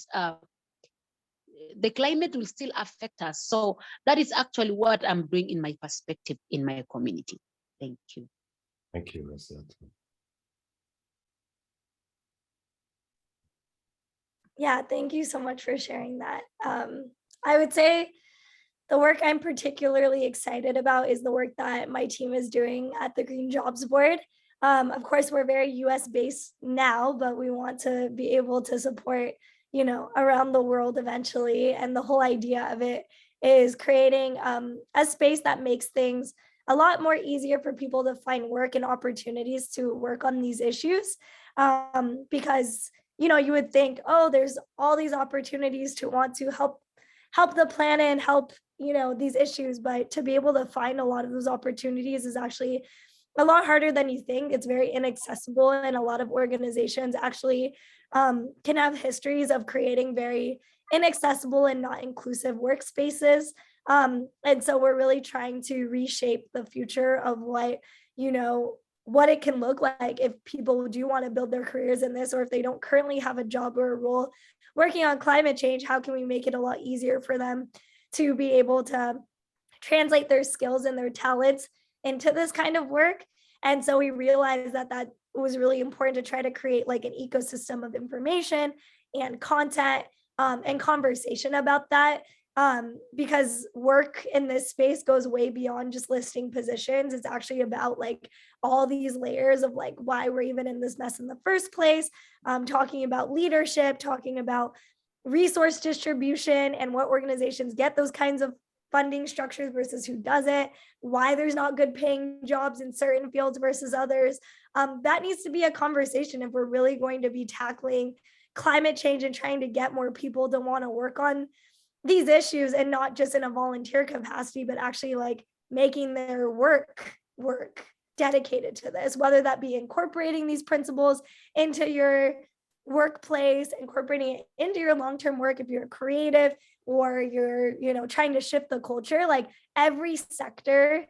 will still affect us. So that is actually what I'm doing in my perspective in my community. Thank you. Thank you, Resiato. Yeah, thank you so much for sharing that. I would say the work I'm particularly excited about is the work that my team is doing at the Green Jobs Board. Of course, we're very US based now, but we want to be able to support, around the world eventually. And the whole idea of it is creating a space that makes things a lot more easier for people to find work and opportunities to work on these issues. Because, you would think, oh, there's all these opportunities to want to help the planet and help, these issues. But to be able to find a lot of those opportunities is actually a lot harder than you think. It's very inaccessible, and a lot of organizations actually can have histories of creating very inaccessible and not inclusive workspaces. And so we're really trying to reshape the future of what it can look like if people do want to build their careers in this, or if they don't currently have a job or a role working on climate change. How can we make it a lot easier for them to be able to translate their skills and their talents into this kind of work? And so we realized that was really important to try to create like an ecosystem of information and content and conversation about that. Because work in this space goes way beyond just listing positions. It's actually about like all these layers of like why we're even in this mess in the first place, talking about leadership, talking about resource distribution and what organizations get those kinds of funding structures versus who doesn't, why there's not good paying jobs in certain fields versus others. That needs to be a conversation if we're really going to be tackling climate change and trying to get more people to want to work on these issues, and not just in a volunteer capacity, but actually like making their work dedicated to this, whether that be incorporating these principles into your workplace, incorporating it into your long-term work if you're creative, or you're trying to shift the culture. Like every sector,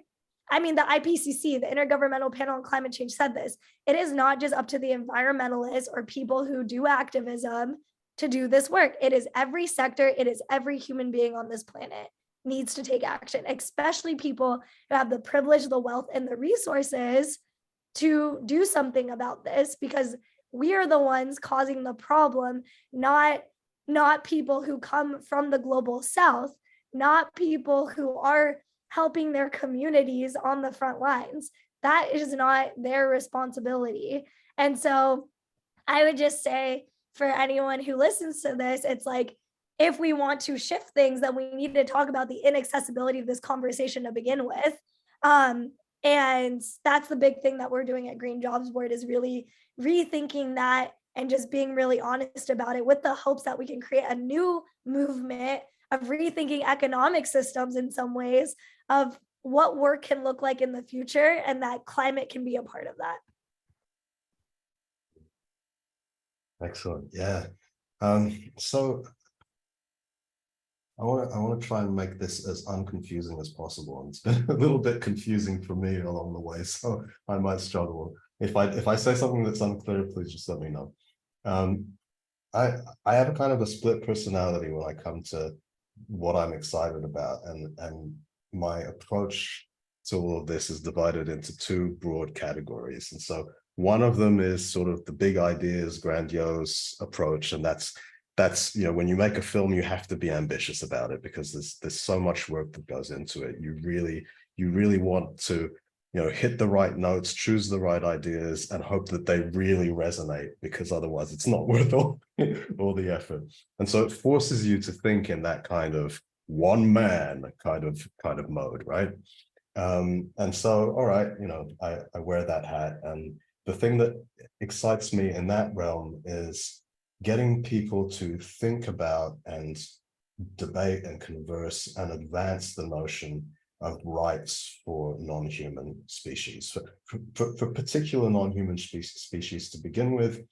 I mean, the IPCC, the Intergovernmental Panel on Climate Change, said this: it is not just up to the environmentalists or people who do activism to do this work. It is every sector, it is every human being on this planet needs to take action, especially people who have the privilege, the wealth, and the resources to do something about this, because we are the ones causing the problem, not people who come from the global south, not people who are helping their communities on the front lines. That is not their responsibility. And so I would just say, for anyone who listens to this, it's like, if we want to shift things, then we need to talk about the inaccessibility of this conversation to begin with. And that's the big thing that we're doing at Green Jobs Board, is really rethinking that and just being really honest about it, with the hopes that we can create a new movement of rethinking economic systems in some ways, of what work can look like in the future, and that climate can be a part of that. Excellent. Yeah. So I want to try and make this as unconfusing as possible. And it's been a little bit confusing for me along the way, so I might struggle. If I say something that's unclear, please just let me know. I have a kind of a split personality when I come to what I'm excited about, and my approach to all of this is divided into two broad categories. And so one of them is sort of the big ideas, grandiose approach, and that's when you make a film, you have to be ambitious about it, because there's so much work that goes into it. You really want to hit the right notes, choose the right ideas, and hope that they really resonate, because otherwise it's not worth all the effort. And so it forces you to think in that kind of one man kind of mode, right? And so, all right, I wear that hat, and the thing that excites me in that realm is getting people to think about and debate and converse and advance the notion of rights for non-human species, for particular non-human species to begin with.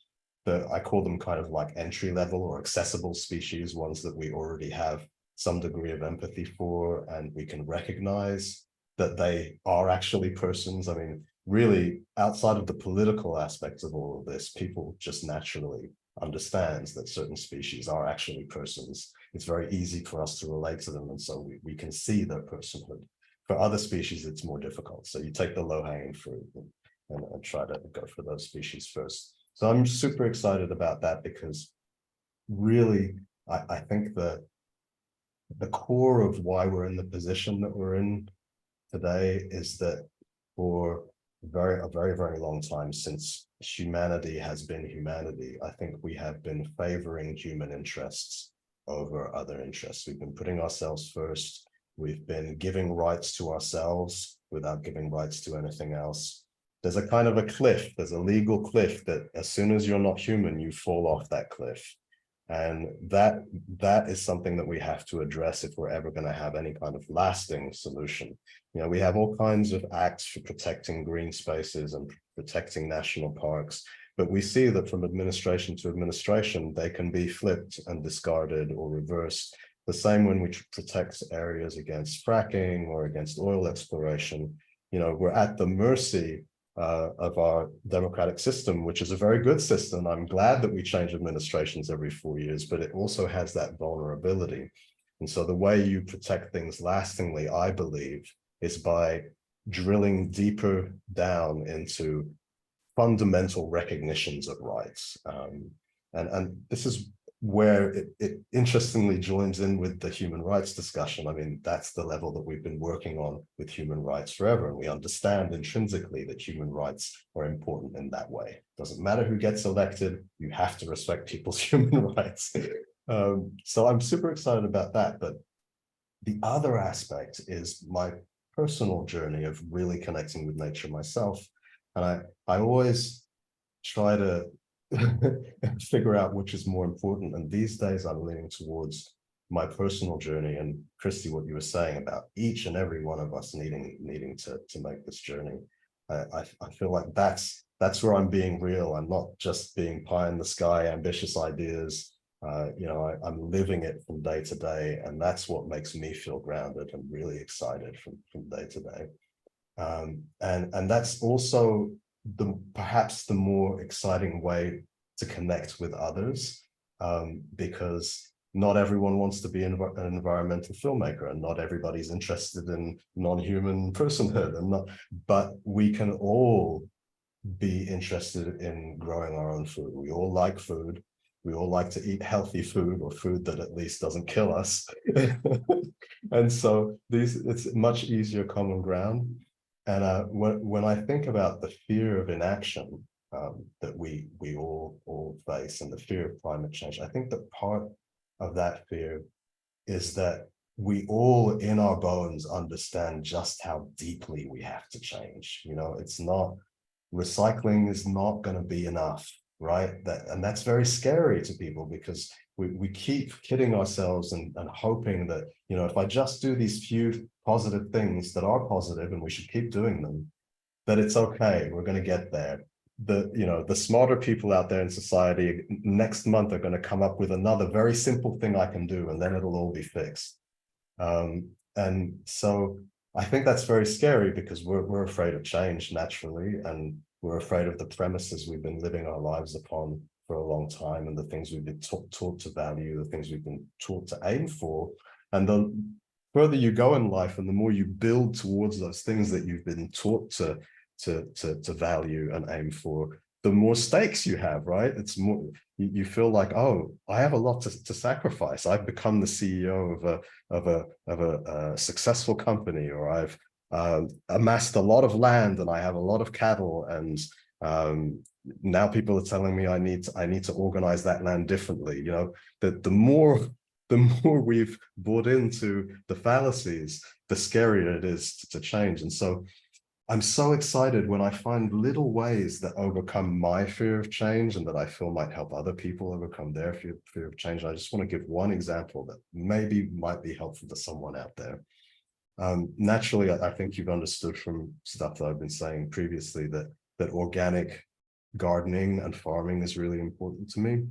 I call them kind of like entry level or accessible species, ones that we already have some degree of empathy for, and we can recognize that they are actually persons. I mean, really, outside of the political aspects of all of this, people just naturally understands that certain species are actually persons. It's very easy for us to relate to them, and so we can see their personhood. For other species, it's more difficult. So you take the low-hanging fruit and try to go for those species first. So I'm super excited about that, because really, I think that the core of why we're in the position that we're in today is that for a very, very long time, since humanity has been humanity, I think we have been favoring human interests over other interests. We've been putting ourselves first. We've been giving rights to ourselves without giving rights to anything else. There's a kind of a cliff, there's a legal cliff that as soon as you're not human, you fall off that cliff. And that is something that we have to address if we're ever going to have any kind of lasting solution. We have all kinds of acts for protecting green spaces and protecting national parks, but we see that from administration to administration, they can be flipped and discarded or reversed. The same when we protect areas against fracking or against oil exploration. We're at the mercy of our democratic system, which is a very good system. I'm glad that we change administrations every 4 years, but it also has that vulnerability. And so the way you protect things lastingly, I believe, is by drilling deeper down into fundamental recognitions of rights. And this is where it interestingly joins in with the human rights discussion. I mean, that's the level that we've been working on with human rights forever. And we understand intrinsically that human rights are important in that way. Doesn't matter who gets elected, you have to respect people's human rights. So I'm super excited about that. But the other aspect is my personal journey of really connecting with nature myself. And I always try to figure out which is more important. And these days I'm leaning towards my personal journey. And Kristy, what you were saying about each and every one of us needing to make this journey. I feel like that's where I'm being real. I'm not just being pie in the sky, ambitious ideas. I'm living it from day to day. And that's what makes me feel grounded and really excited from day to day. And that's also perhaps the more exciting way to connect with others, because not everyone wants to be an environmental filmmaker, and not everybody's interested in non-human personhood, but we can all be interested in growing our own food. We all like food. We all like to eat healthy food, or food that at least doesn't kill us. And so it's much easier common ground. And when I think about the fear of inaction that we all face, and the fear of climate change, I think that part of that fear is that we all in our bones understand just how deeply we have to change. You know, it's not, recycling is not going to be enough, right? And that's very scary to people, because we keep kidding ourselves and hoping that, you know, if I just do these few positive things that are positive, and we should keep doing them, that it's okay, we're going to get there. The smarter people out there in society next month are going to come up with another very simple thing I can do, and then it'll all be fixed. And so I think that's very scary, because we're afraid of change naturally, and we're afraid of the premises we've been living our lives upon for a long time, and the things we've been taught to value, the things we've been taught to aim for. And the further you go in life, and the more you build towards those things that you've been taught to value and aim for, the more stakes you have, right? It's more, you feel like, oh, I have a lot to sacrifice. I've become the CEO of a successful company, or I've amassed a lot of land, and I have a lot of cattle, and now people are telling me I need to organize that land differently. You know, the more we've bought into the fallacies, the scarier it is to change. And so I'm so excited when I find little ways that overcome my fear of change, and that I feel might help other people overcome their fear of change. I just want to give one example that maybe might be helpful to someone out there. Naturally, I think you've understood from stuff that I've been saying previously that organic gardening and farming is really important to me.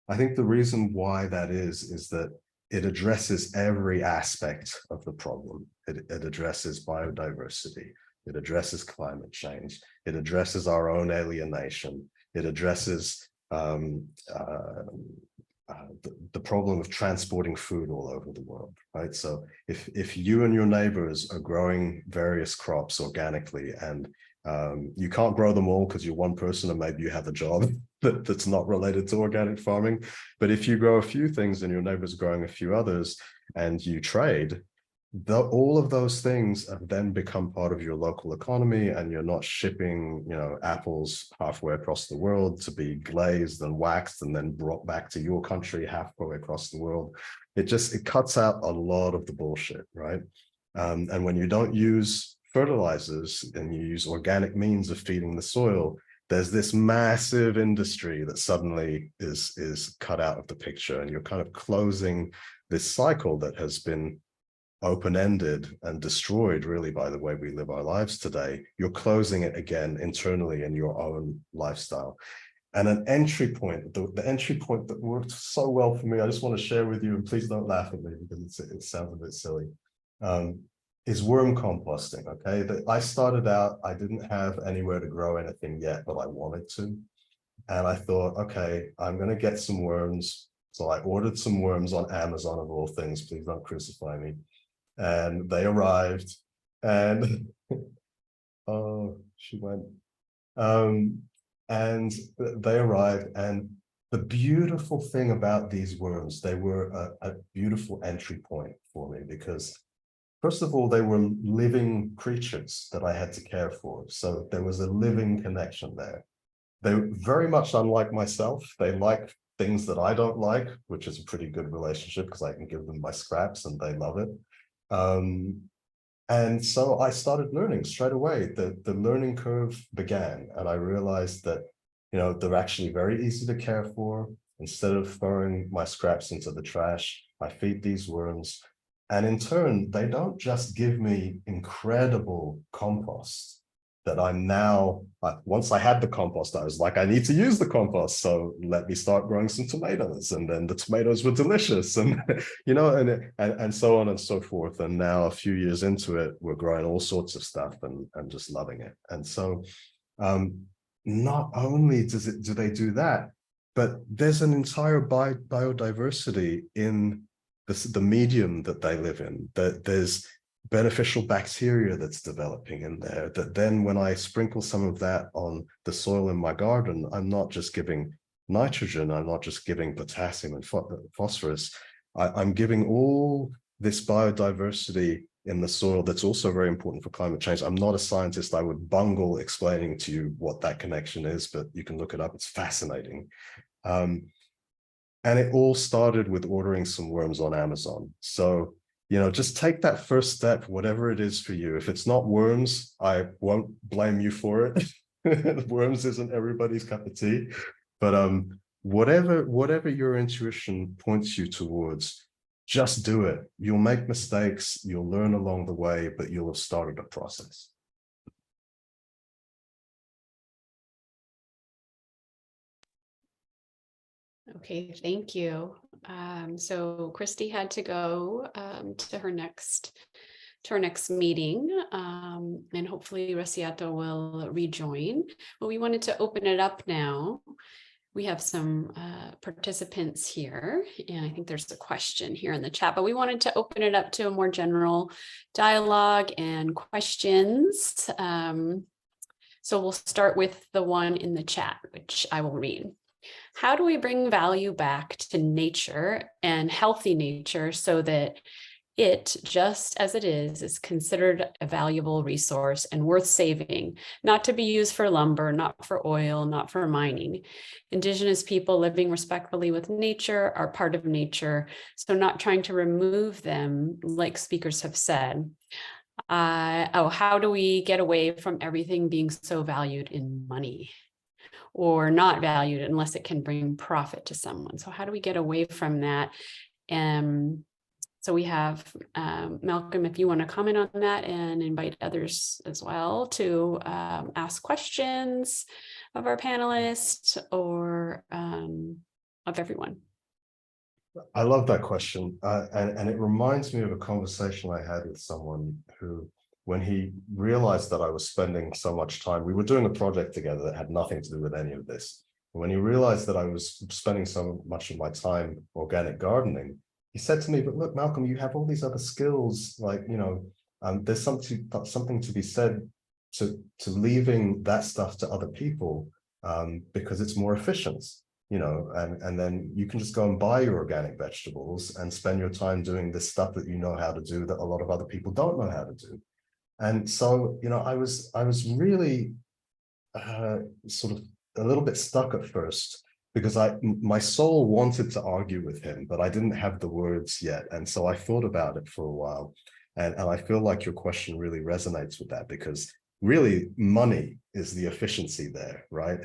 I think the reason why that is that it addresses every aspect of the problem. It addresses biodiversity. It addresses climate change. It addresses our own alienation. It addresses the problem of transporting food all over the world, right? So if you and your neighbors are growing various crops organically, and you can't grow them all because you're one person and maybe you have a job that's not related to organic farming. But if you grow a few things and your neighbor's growing a few others, and you trade, all of those things have then become part of your local economy, and you're not shipping, you know, apples halfway across the world to be glazed and waxed and then brought back to your country halfway across the world. It cuts out a lot of the bullshit, right? And when you don't use fertilizers and you use organic means of feeding the soil, there's this massive industry that suddenly is cut out of the picture, and you're kind of closing this cycle that has been open-ended and destroyed really by the way we live our lives today. You're closing it again internally in your own lifestyle. And an entry point, the entry point that worked so well for me, I just want to share with you, and please don't laugh at me because it sounds a bit silly, is worm composting. Okay, I started out, I didn't have anywhere to grow anything yet, but I wanted to. And I thought, okay, I'm going to get some worms. So I ordered some worms on Amazon, of all things, please don't crucify me. And they arrived, and oh, she went. And they arrived, and the beautiful thing about these worms, they were a beautiful entry point for me, because first of all, they were living creatures that I had to care for. So there was a living connection there. They're very much unlike myself. They like things that I don't like, which is a pretty good relationship, because I can give them my scraps and they love it. And so I started learning straight away. The learning curve began, and I realized that, you know, they're actually very easy to care for. Instead of throwing my scraps into the trash, I feed these worms. And in turn, they don't just give me incredible compost that I'm now, once I had the compost, I was like, I need to use the compost. So let me start growing some tomatoes. And then the tomatoes were delicious, and, you know, and so on and so forth. And now a few years into it, we're growing all sorts of stuff and just loving it. And so not only do they do that, but there's an entire biodiversity in the medium that they live in, that there's beneficial bacteria that's developing in there, that then when I sprinkle some of that on the soil in my garden, I'm not just giving nitrogen, I'm not just giving potassium and phosphorus, I'm giving all this biodiversity in the soil that's also very important for climate change. I'm not a scientist, I would bungle explaining to you what that connection is, but you can look it up, it's fascinating. And it all started with ordering some worms on Amazon. So, just take that first step, whatever it is for you. If it's not worms, I won't blame you for it. Worms isn't everybody's cup of tea, but whatever your intuition points you towards, just do it. You'll make mistakes, you'll learn along the way, but you'll have started a process. Okay, thank you. So Kristy had to go to her next meeting, and hopefully Resiato will rejoin. But we wanted to open it up now. We have some participants here, and I think there's a question here in the chat, but we wanted to open it up to a more general dialogue and questions. So we'll start with the one in the chat, which I will read. How do we bring value back to nature and healthy nature so that it, just as it is considered a valuable resource and worth saving, not to be used for lumber, not for oil, not for mining? Indigenous people living respectfully with nature are part of nature, so not trying to remove them, like speakers have said. How do we get away from everything being so valued in money, or not valued unless it can bring profit to someone? So how do we get away from that? So we have Malcolm, if you want to comment on that, and invite others as well to ask questions of our panelists or of everyone. I love that question. And it reminds me of a conversation I had with someone who, when he realized that I was spending so much time, we were doing a project together that had nothing to do with any of this. And when he realized that I was spending so much of my time organic gardening, he said to me, but look, Malcolm, you have all these other skills, like, there's something to be said to leaving that stuff to other people, because it's more efficient, and then you can just go and buy your organic vegetables and spend your time doing this stuff that you know how to do that a lot of other people don't know how to do. And so, I was really sort of a little bit stuck at first, because my soul wanted to argue with him, but I didn't have the words yet. And so I thought about it for a while. And I feel like your question really resonates with that, because really money is the efficiency there, right?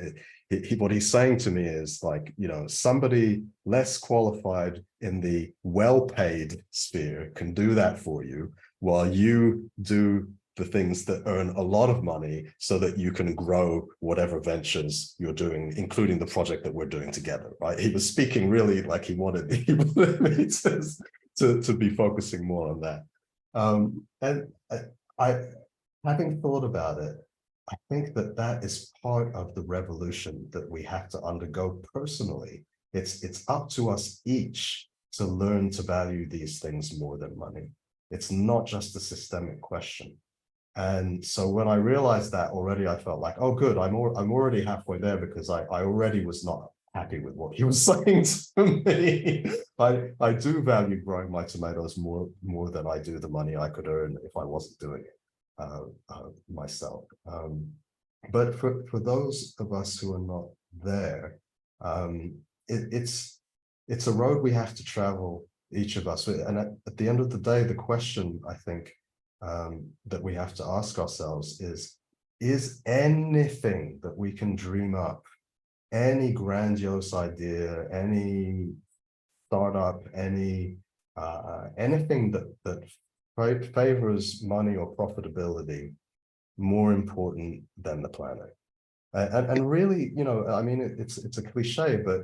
What he's saying to me is like, somebody less qualified in the well-paid sphere can do that for you, while you do the things that earn a lot of money so that you can grow whatever ventures you're doing, including the project that we're doing together, right? He was speaking really like he wanted me to be focusing more on that. And I, having thought about it, I think that is part of the revolution that we have to undergo personally. It's up to us each to learn to value these things more than money. It's not just a systemic question. And so when I realized that already, I felt like, oh, good, I'm already halfway there, because I already was not happy with what he was saying to me. I do value growing my tomatoes more than I do the money I could earn if I wasn't doing it myself. But for those of us who are not there, it's a road we have to travel, each of us. And at the end of the day, the question, I think, that we have to ask ourselves is anything that we can dream up, any grandiose idea, any startup, anything that favors money or profitability more important than the planet? And really, I mean, it's a cliche, but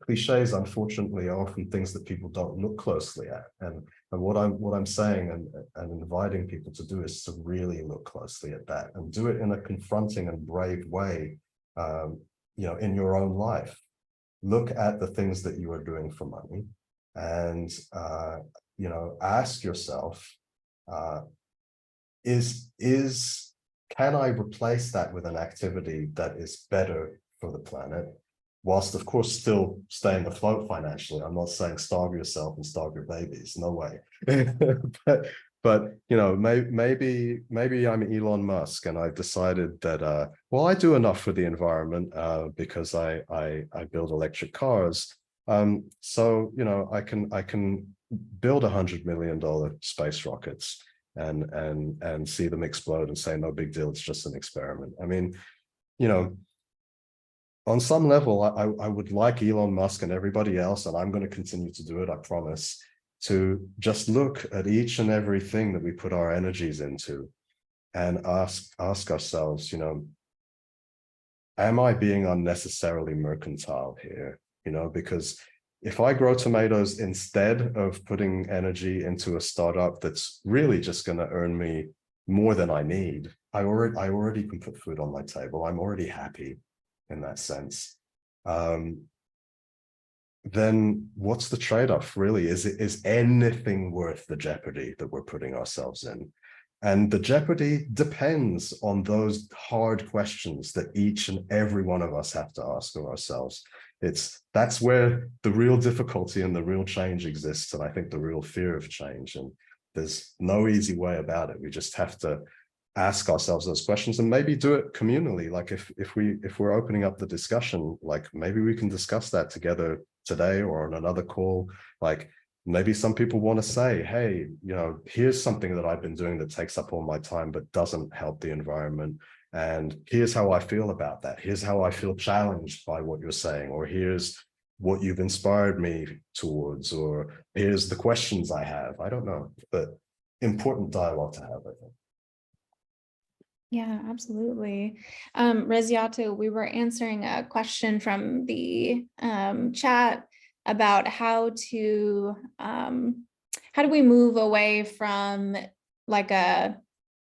cliches, unfortunately, are often things that people don't look closely at. And what I'm saying and inviting people to do is to really look closely at that, and do it in a confronting and brave way, in your own life. Look at the things that you are doing for money, and ask yourself, can I replace that with an activity that is better for the planet, whilst of course still staying afloat financially? I'm not saying starve yourself and starve your babies, no way. But maybe I'm Elon Musk, and I've decided that well, I do enough for the environment because I build electric cars. So I can build $100 million space rockets and see them explode and say no big deal, it's just an experiment. I mean, on some level, I would like Elon Musk and everybody else, and I'm going to continue to do it, I promise, to just look at each and everything that we put our energies into and ask ourselves, am I being unnecessarily mercantile here? Because if I grow tomatoes instead of putting energy into a startup that's really just going to earn me more than I need, I already can put food on my table. I'm already happy in that sense. Then what's the trade-off really? Is anything worth the jeopardy that we're putting ourselves in? And the jeopardy depends on those hard questions that each and every one of us have to ask of ourselves. That's where the real difficulty and the real change exists, and I think the real fear of change. And there's no easy way about it. We just have to ask ourselves those questions and maybe do it communally. Like if we're opening up the discussion, like maybe we can discuss that together today or on another call. Like maybe some people want to say, hey, here's something that I've been doing that takes up all my time but doesn't help the environment, and here's how I feel about that. Here's how I feel challenged by what you're saying, or here's what you've inspired me towards, or here's the questions I have. I don't know, but important dialogue to have, I think. Yeah, absolutely. Resiato, we were answering a question from the chat about how do we move away from like a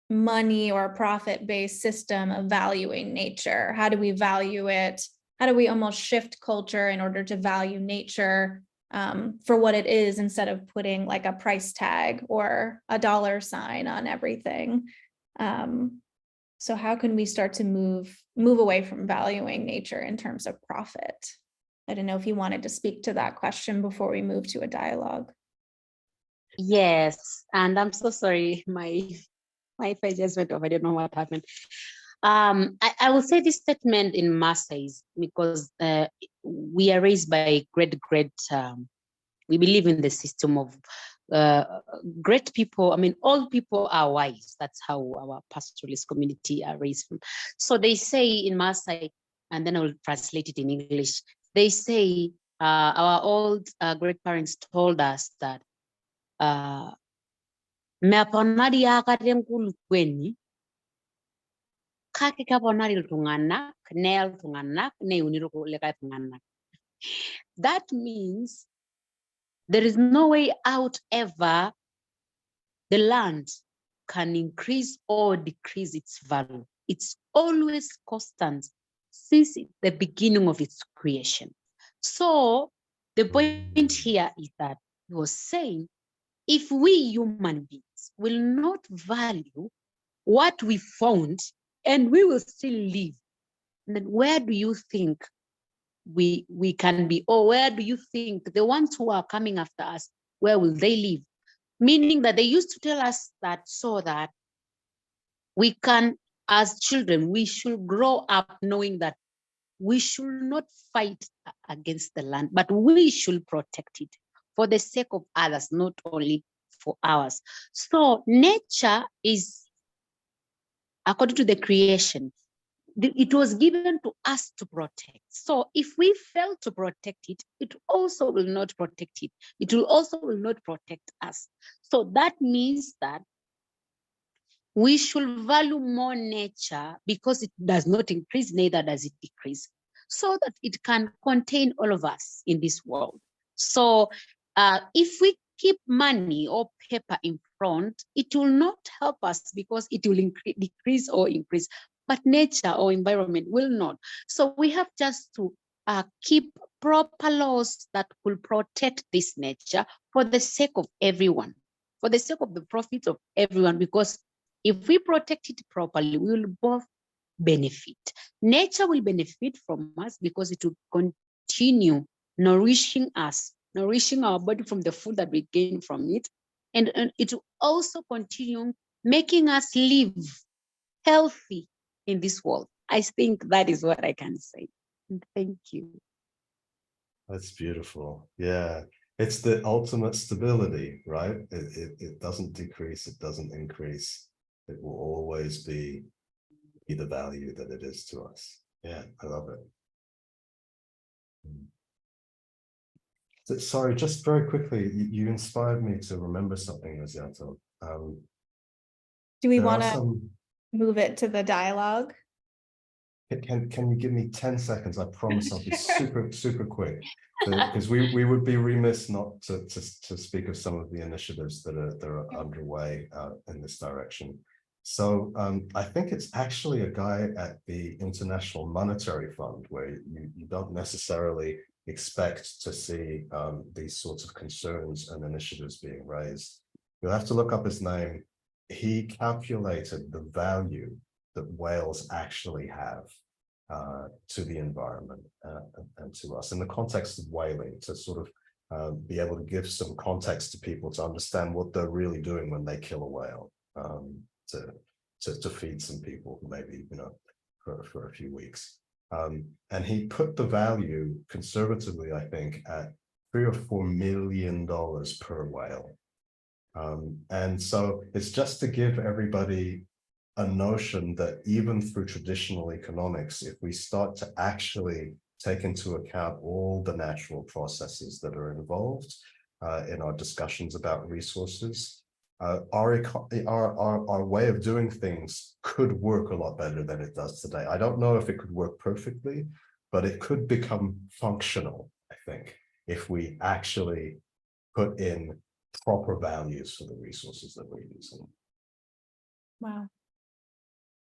money or profit-based system of valuing nature? How do we value it? How do we almost shift culture in order to value nature for what it is, instead of putting like a price tag or a dollar sign on everything? So how can we start to move away from valuing nature in terms of profit? I don't know if you wanted to speak to that question before we move to a dialogue. Yes, and I'm so sorry, my Wi-Fi just went off. I don't know what happened. I will say this statement in Maasai because we are raised by great we believe in the system of great people. I mean, all people are wise. That's how our pastoralist community are raised from. So they say in Maasai, and then I will translate it in English. They say our old great parents told us that meaponari akarenkulu kweni kake kaponari tunganak nel tunganak ne uniruko lekai tunganak. That means there is no way out ever the land can increase or decrease its value. It's always constant since the beginning of its creation. So the point here is that he was saying, if we human beings will not value what we found and we will still live, then where do you think we can be? Or where do you think the ones who are coming after us, where will they live? Meaning that they used to tell us that so that we can, as children, we should grow up knowing that we should not fight against the land, but we should protect it for the sake of others, not only for ours. So nature is, according to the creation, it was given to us to protect. So if we fail to protect it, it also will not protect it. It will also will not protect us. So that means that we should value more nature because it does not increase, neither does it decrease, so that it can contain all of us in this world. So if we keep money or paper in front, it will not help us because it will decrease or increase, but nature or environment will not. So we have just to keep proper laws that will protect this nature for the sake of everyone, for the sake of the profit of everyone, because if we protect it properly, we will both benefit. Nature will benefit from us because it will continue nourishing us, nourishing our body from the food that we gain from it. and it will also continue making us live healthy in this world. I think that is what I can say. Thank you. That's beautiful. Yeah, it's the ultimate stability, right? It doesn't decrease, it doesn't increase. It will always be the value that it is to us. Yeah, I love it. So, sorry, just very quickly, you inspired me to remember something, Resiato. Do we There are want to some. move it to the dialogue? Can you give me 10 seconds? I promise I'll be super quick, because we would be remiss not to speak of some of the initiatives that are underway in this direction. So I think it's actually a guy at the International Monetary Fund, where you don't necessarily expect to see these sorts of concerns and initiatives being raised. You'll have to look up his name. He calculated the value that whales actually have to the environment and to us in the context of whaling, to sort of be able to give some context to people to understand what they're really doing when they kill a whale to feed some people, maybe, you know, for a few weeks. And he put the value conservatively, I think, at $3 or $4 million per whale. And so it's just to give everybody a notion that even through traditional economics, if we start to actually take into account all the natural processes that are involved in our discussions about resources, our way of doing things could work a lot better than it does today. I don't know if it could work perfectly, but it could become functional, I think, if we actually put in proper values for the resources that we're using. Wow.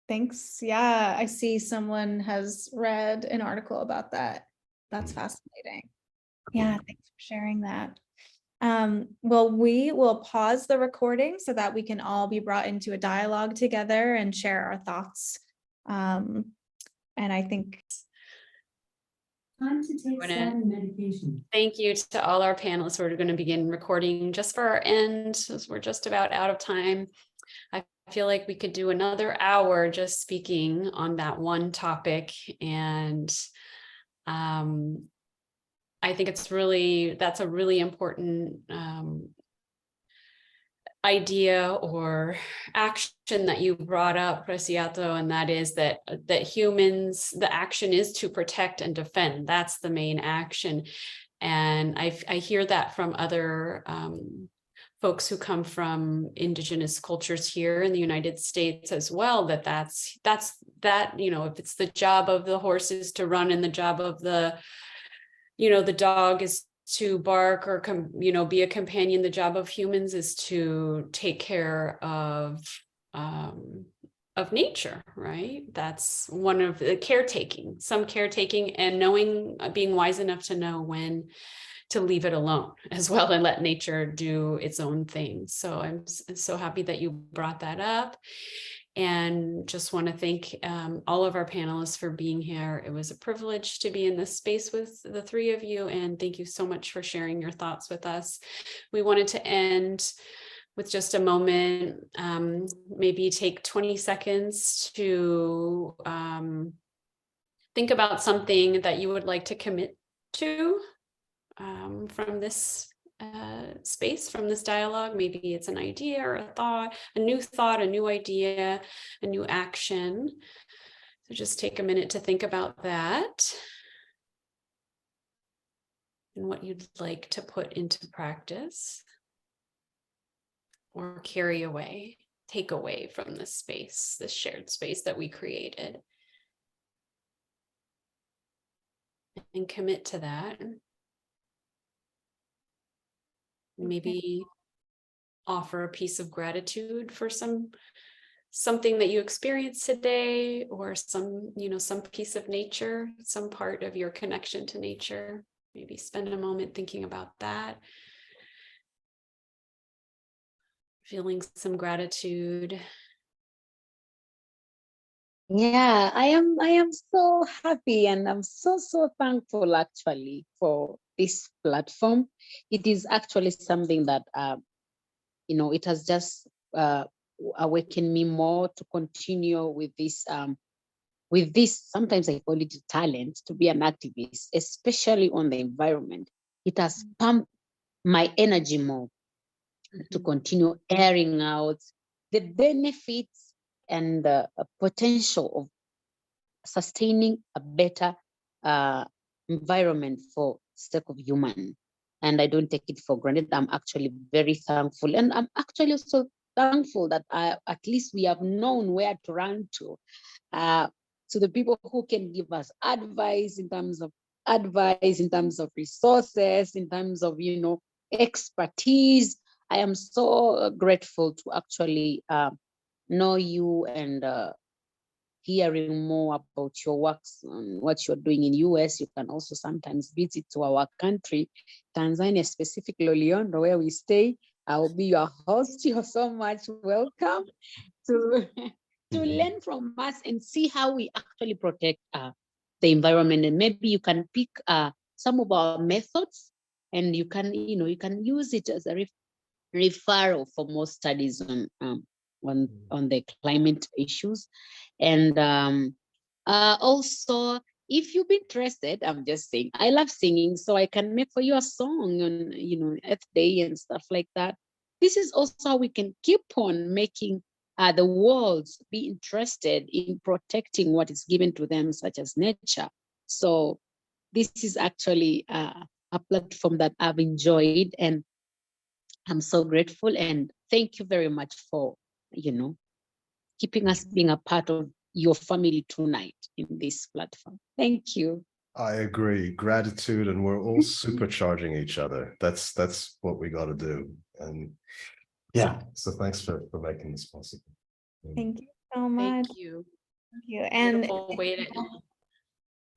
Thanks. Yeah, I see someone has read an article about that. That's fascinating. Yeah, thanks for sharing that. Well, we will pause the recording so that we can all be brought into a dialogue together and share our thoughts. And I think time to take statin medication. Thank you to all our panelists. We're going to begin recording just for our end, since we're just about out of time. I feel like we could do another hour just speaking on that one topic. And I think that's a really important idea or action that you brought up, Resiato, and that is that humans, the action is to protect and defend. That's the main action. And I hear that from other folks who come from indigenous cultures here in the United States as well, that's you know, if it's the job of the horses to run and the job of the, you know, the dog is to bark or be a companion, the job of humans is to take care of nature, right? That's one of the caretaking, and being wise enough to know when to leave it alone as well and let nature do its own thing. So I'm so happy that you brought that up, and just want to thank all of our panelists for being here. It was a privilege to be in this space with the three of you, and thank you so much for sharing your thoughts with us. We wanted to end with just a moment, maybe take 20 seconds to think about something that you would like to commit to from this space, from this dialogue. Maybe it's an idea or a new idea, a new action. So just take a minute to think about that and what you'd like to put into practice or carry away, take away from this space, this shared space that we created, and commit to that. Maybe offer a piece of gratitude for something that you experienced today, or some piece of nature, some part of your connection to nature. Maybe spend a moment thinking about that, feeling some gratitude. Yeah, I am so happy, and I'm so thankful actually for this platform. It is actually something that it has just awakened me more to continue with this. Sometimes I call it talent to be an activist, especially on the environment. It has pumped my energy more to continue airing out the benefits and the potential of sustaining a better environment for sake of human. And I don't take it for granted. I'm actually very thankful. And I'm actually also thankful that at least we have known where to run to the people who can give us advice in terms of resources, in terms of, expertise. I am so grateful to actually know you and hearing more about your works and what you're doing in US. You can also sometimes visit to our country, Tanzania, specifically Loliondo, where we stay. I will be your host. You're so much welcome to learn from us and see how we actually protect the environment. And maybe you can pick some of our methods, and you can use it as a referral for more studies on the climate issues. And also, if you've been interested, I'm just saying, I love singing, so I can make for you a song on, Earth Day and stuff like that. This is also how we can keep on making the world be interested in protecting what is given to them, such as nature. So this is actually a platform that I've enjoyed, and I'm so grateful. And thank you very much for, keeping us being a part of your family tonight in this platform. Thank you. I agree. Gratitude, and we're all supercharging each other. That's what we got to do. And yeah, so thanks for making this possible. Thank you so much. Thank you. Thank you. And Beautiful way to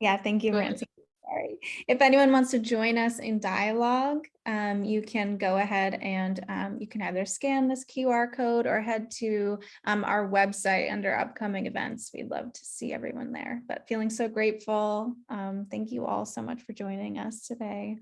yeah, thank you, Go ahead. Francie. Sorry. If anyone wants to join us in dialogue, you can go ahead and you can either scan this QR code or head to our website under upcoming events. We'd love to see everyone there, but feeling so grateful. Thank you all so much for joining us today.